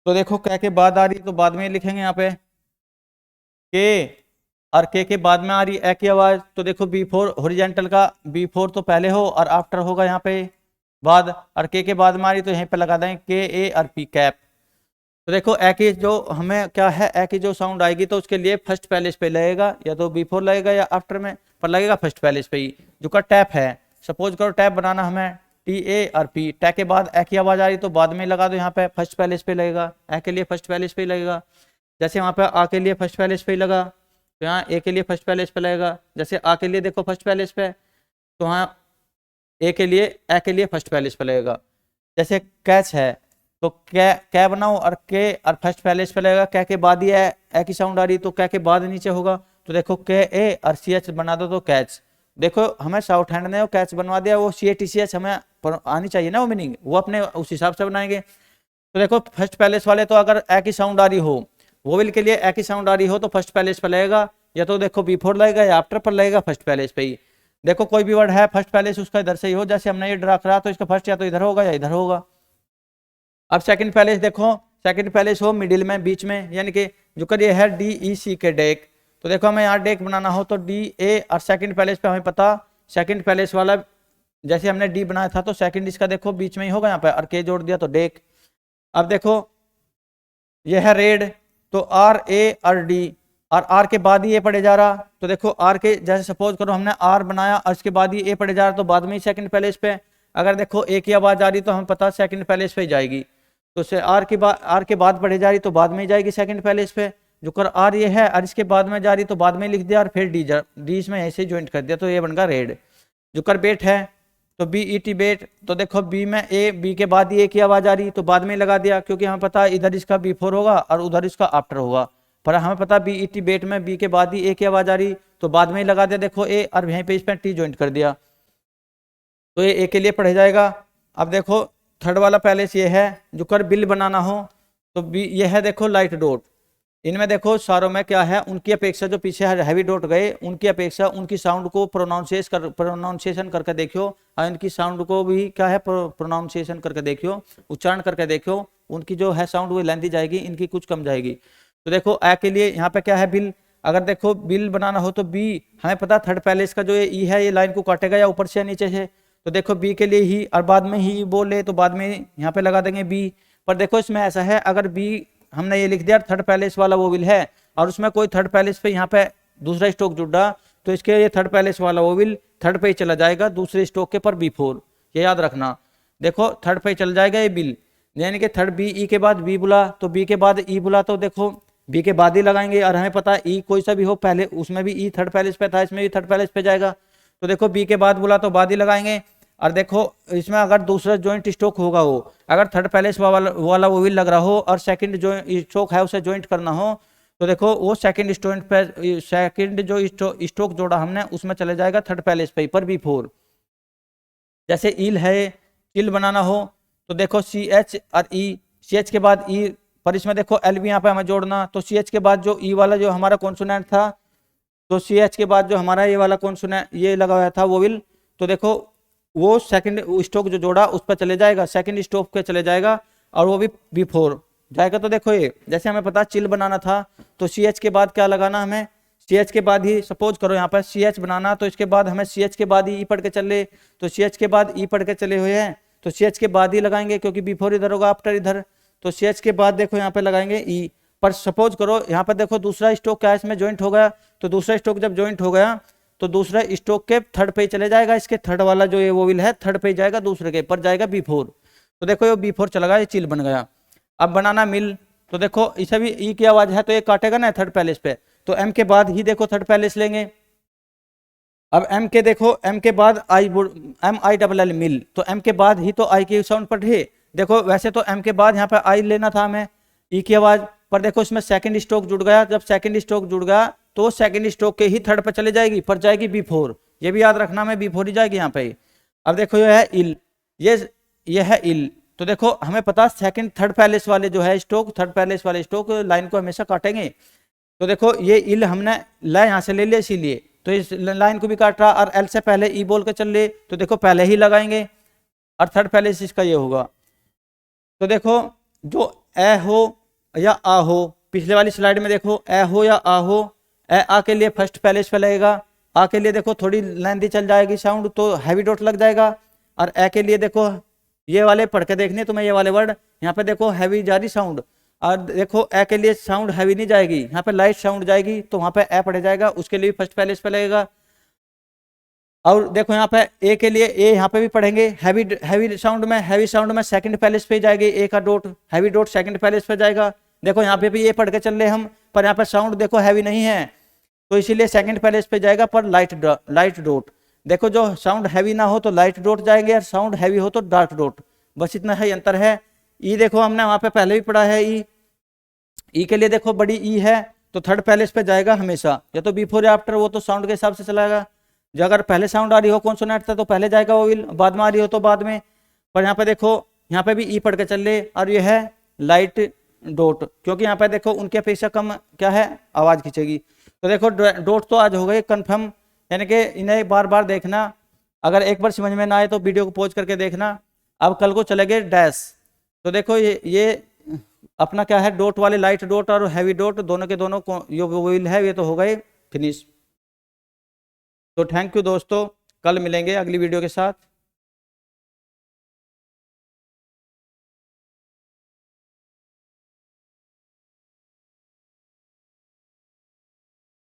तो देखो कै के बाद आ रही तो बाद में लिखेंगे यहाँ पे के, और के बाद में आ रही ए की आवाज, तो देखो बिफोर हॉरिजॉन्टल का बिफोर तो पहले हो और आफ्टर होगा यहाँ पे बाद, और के बाद में आ रही तो यहीं पे लगा देंगे के ए और पी कैप। तो देखो ए की जो हमें क्या है, ए की जो साउंड आएगी तो उसके लिए फर्स्ट पैलेस पे लगेगा, या तो बिफोर लगेगा या आफ्टर में, पर लगेगा फर्स्ट पैलेस पे ही। जो का टैप है, सपोज करो टैप बनाना हमें टी ए और पी, टै के बाद ए की आवाज आ रही तो बाद में लगा दो यहाँ पे फर्स्ट पैलेस पे लगेगा, ए के लिए फर्स्ट पैलेस पे ही लगेगा। जैसे वहाँ पे आ के लिए फर्स्ट पैलेस पे ही लगा, तो यहाँ ए के लिए फर्स्ट पैलेस पे लगेगा। जैसे आ के लिए देखो फर्स्ट पैलेस पे, तो यहाँ ए के लिए फर्स्ट पैलेस पे लगेगा। जैसे कैच है, तो कै बनाओ और के और फर्स्ट पैलेस पे लगेगा, कै के बाद ही ए की साउंड आ रही तो कै के बाद नीचे होगा, तो देखो के ए और सी एच बना दो तो कैच। देखो हमें शॉर्ट हैंड ने वो कैच बनवा दिया, वो सी ए टी सी एच हमें आनी चाहिए ना वो मीनिंग, वो अपने उस हिसाब से बनाएंगे। तो देखो फर्स्ट पैलेस वाले तो अगर ए की साउंड आ रही हो, वोवेल के लिए ए की साउंड आ रही हो तो फर्स्ट पैलेस पे लगेगा, या तो देखो बिफोर लगेगा या आफ्टर पर लगेगा फर्स्ट पैलेस पे ही। देखो कोई भी वर्ड है फर्स्ट पहले से उसका इधर से ही हो, जैसे हमने ये ड्रा करा तो इसका फर्स्ट या तो इधर होगा या इधर होगा। अब सेकंड पहले देखो, सेकंड पहले हो मिडिल में, बीच में, यानी कि जो कर ये है डी ई सी के डेक, तो देखो हमें यहाँ डेक बनाना हो तो डी ए, और सेकंड पैलेस पे हमें पता सेकंड पैलेस वाला जैसे हमने डी बनाया था तो सेकंड इसका देखो बीच में ही होगा यहाँ पे, और के जोड़ दिया तो डेक। अब देखो ये है रेड, तो आर ए और डी, और आर के बाद ही ए पढ़े जा रहा, तो देखो आर के जैसे सपोज करो हमने आर बनाया और इसके बाद ही ए पढ़े जा रहा, तो बाद में ही सेकंड पैलेस पे अगर देखो ए की आवाज आ रही तो हमें पता सेकंड पैलेस पे ही जाएगी, तो से आर के बाद पढ़े जा रही तो बाद में ही जाएगी सेकंड पैलेस पे। जो कर आर ये है और इसके बाद में जा रही तो बाद में लिख दिया, और फिर डी इसमें ऐसे ज्वाइंट कर दिया, तो ये बन गया रेड। जो कर बेट है तो बी ई टी बेट, तो देखो बी में ए, बी के बाद ही ए की आवाज आ रही तो बाद में लगा दिया, क्योंकि हमें पता इधर इसका बिफोर होगा और उधर इसका आफ्टर होगा, पर हमें पता बी ई टी बेट में बी के बाद ही ए की आवाज आ रही तो बाद में ही लगा दिया, देखो ए, और यहीं पे इस पर टी ज्वाइंट कर दिया, तो ये ए के लिए पढ़े जाएगा। अब देखो थर्ड वाला पैलेस ये है, जो कर बिल बनाना हो तो बी ये है देखो लाइट डॉट, इनमें देखो सारों में क्या है, उनकी अपेक्षा जो पीछे हैवी डॉट गए उनकी अपेक्षा उनकी साउंड को प्रोनाउंसिएशन करके देखियो, और इनकी साउंड को भी क्या है प्रोनाउंसिएशन करके देखियो, उच्चारण करके देखियो, उनकी जो है साउंड वो लेंदी जाएगी, इनकी कुछ कम जाएगी। तो देखो ए के लिए यहाँ पे क्या है बिल, अगर देखो बिल बनाना हो तो बी हमें पता थर्ड पैलेस का जो ये ई है ये लाइन को काटेगा या ऊपर से या नीचे से, तो देखो बी के लिए ही, और बाद में ही बोले तो बाद में यहाँ पे लगा देंगे बी। पर देखो इसमें ऐसा है अगर बी हमने ये लिख दिया थर्ड पैलेस वाला वोविल है और उसमें कोई थर्ड पैलेस पे यहाँ पे दूसरा स्ट्रोक जुड़ रहा, तो इसके ये थर्ड पैलेस वाला वोविल थर्ड पे ही चला जाएगा दूसरे स्ट्रोक के पर बिफोर, ये याद रखना। देखो थर्ड पे चल जाएगा ये बिल, यानी कि थर्ड बी ई के बाद बी बुला तो बी के बाद ई बुला, तो देखो बी के बाद ही लगाएंगे, और हमें पता ई कोई सा भी हो पहले उसमें भी ई थर्ड पैलेस पे था, इसमें भी थर्ड पैलेस पे जाएगा, तो देखो बी के बाद बुला तो बाद ही लगाएंगे। और देखो इसमें अगर दूसरा जॉइंट स्ट्रोक होगा हो, अगर थर्ड पैलेस वाला वो भी लग रहा हो और सेकंड जो स्ट्रोक है उसे जॉइंट करना हो, तो देखो वो सेकंड स्ट्रोक पे सेकंड जो स्ट्रोक जोड़ा हमने उसमें चले जाएगा थर्ड पैलेस पे पर बी फोर। जैसे ईल है, इल बनाना हो तो देखो सी एच और ई, सी एच के बाद ई, पर इसमें देखो एल भी यहाँ पे हमें जोड़ना, तो सी एच के बाद जो ई वाला जो हमारा कॉन्सोनेंट था, तो सी एच के बाद जो हमारा ये वाला कॉन्सोनेंट ये लगा हुआ था वो विल, तो देखो वो सेकंड स्ट्रोक जो जोड़ा उस पर चले जाएगा, सेकंड स्ट्रोक पे चले जाएगा और वो भी बिफोर जाएगा। तो देखो ये जैसे हमें पता चिल बनाना था तो सी एच के बाद क्या लगाना, हमें सी एच के बाद ही सपोज करो यहाँ पर सी एच बनाना, तो इसके बाद हमें सी एच के बाद ही ई पढ़ के चले, तो सी एच के बाद ई पढ़ के चले हुए हैं तो सी एच के बाद ही लगाएंगे, क्योंकि बिफोर इधर होगा आफ्टर इधर, तो सी एच के बाद देखो यहाँ पे लगाएंगे ई। पर सपोज करो यहाँ पर देखो दूसरा स्ट्रोक क्या है इसमें ज्वाइंट हो गया, तो दूसरा स्ट्रोक जब ज्वाइंट हो गया तो दूसरा स्ट्रोक के थर्ड पे चले जाएगा, इसके थर्ड वाला जो ये वो विल है थर्ड पे जाएगा, दूसरे के पर जाएगा बी4, तो देखो ये बी4 चला गया, ये चिल बन गया। अब बनाना मिल, तो देखो इसे भी ई की आवाज है तो ये काटेगा ना थर्ड पैलेस पे, तो एम के बाद ही देखो थर्ड पैलेस लेंगे। अब एम के देखो एम के बाद I M I double L mill, तो एम के बाद ही तो आई की साउंड पढ़े, देखो वैसे तो एम के बाद यहाँ पे आई लेना था हमें ई की आवाज, पर देखो इसमें सेकंड स्ट्रोक जुड़ गया, जब सेकंड स्ट्रोक जुड़ गया तो सेकंड स्ट्रोक के ही थर्ड पे चले जाएगी, पर जाएगी बी4, ये भी याद रखना में बी4 ही जाएगी यहाँ पे। अब देखो ये है इल, ये है इल, तो देखो हमें पता सेकंड थर्ड पैलेस वाले जो है स्ट्रोक, थर्ड पैलेस वाले स्ट्रोक लाइन को हमेशा काटेंगे, तो देखो ये इल हमने ला यहाँ से ले लिया इसीलिए, तो इस लाइन को भी काट रहा, और एल से पहले ई बोल के चल ले तो देखो पहले ही लगाएंगे और थर्ड पैलेस इसका ये होगा। तो देखो जो ए हो या आ हो, पिछले वाली स्लाइड में देखो ए हो या आ हो, ए आ के लिए फर्स्ट पैलेस पे लगेगा, आ के लिए देखो थोड़ी लेंथी चल जाएगी साउंड तो हैवी डॉट लग जाएगा, और ए के लिए देखो ये वाले पढ़ के देखने तुम्हें, ये वाले वर्ड यहाँ पे देखो हैवी जा रही साउंड, और देखो ए के लिए साउंड हैवी नहीं जाएगी, यहाँ पे लाइट साउंड जाएगी, तो वहाँ पे ए पढ़ जाएगा, उसके लिए फर्स्ट पैलेस पे लगेगा। और देखो यहाँ पे ए के लिए ए यहाँ पे भी पढ़ेंगे हैवी साउंड में सेकंड पैलेस पे जाएगी, ए का dot heavy dot second palace पे जाएगा। देखो यहाँ पे भी ए पढ़ के चल रहे हम, पर यहाँ पे साउंड देखो हैवी नहीं है तो इसीलिए सेकंड पैलेस पे जाएगा, पर लाइट डॉट। देखो जो साउंड हैवी ना हो तो लाइट डॉट जाएंगे, और साउंड हैवी हो तो डार्क डॉट, बस इतना ही अंतर है। ई देखो हमने वहां पे पहले भी पढ़ा है, ई के लिए देखो बड़ी ई है तो थर्ड पैलेस पे जाएगा हमेशा, या तो बिफोर या आफ्टर, वो तो साउंड के हिसाब से चलाएगा, जो अगर पहले साउंड आ रही हो कॉन्सोनेंट था तो पहले जाएगा वो विल, बाद में आ रही हो तो बाद में। पर यहाँ पे देखो यहाँ पे भी ई पढ़ के चल रहे, और ये है लाइट डॉट, क्योंकि यहाँ पे देखो उनकी अपेक्षा कम क्या है आवाज खींचेगी। तो देखो डॉट तो आज हो गए कन्फर्म, यानी कि इन्हें बार बार देखना, अगर एक बार समझ में ना आए तो वीडियो को पॉज करके देखना। अब कल को चलेंगे डैश। तो देखो ये अपना क्या है, डॉट वाले लाइट डॉट और हैवी डॉट दोनों के दोनों जो व्हील है ये तो हो गए फिनिश। तो थैंक यू दोस्तों, कल मिलेंगे अगली वीडियो के साथ।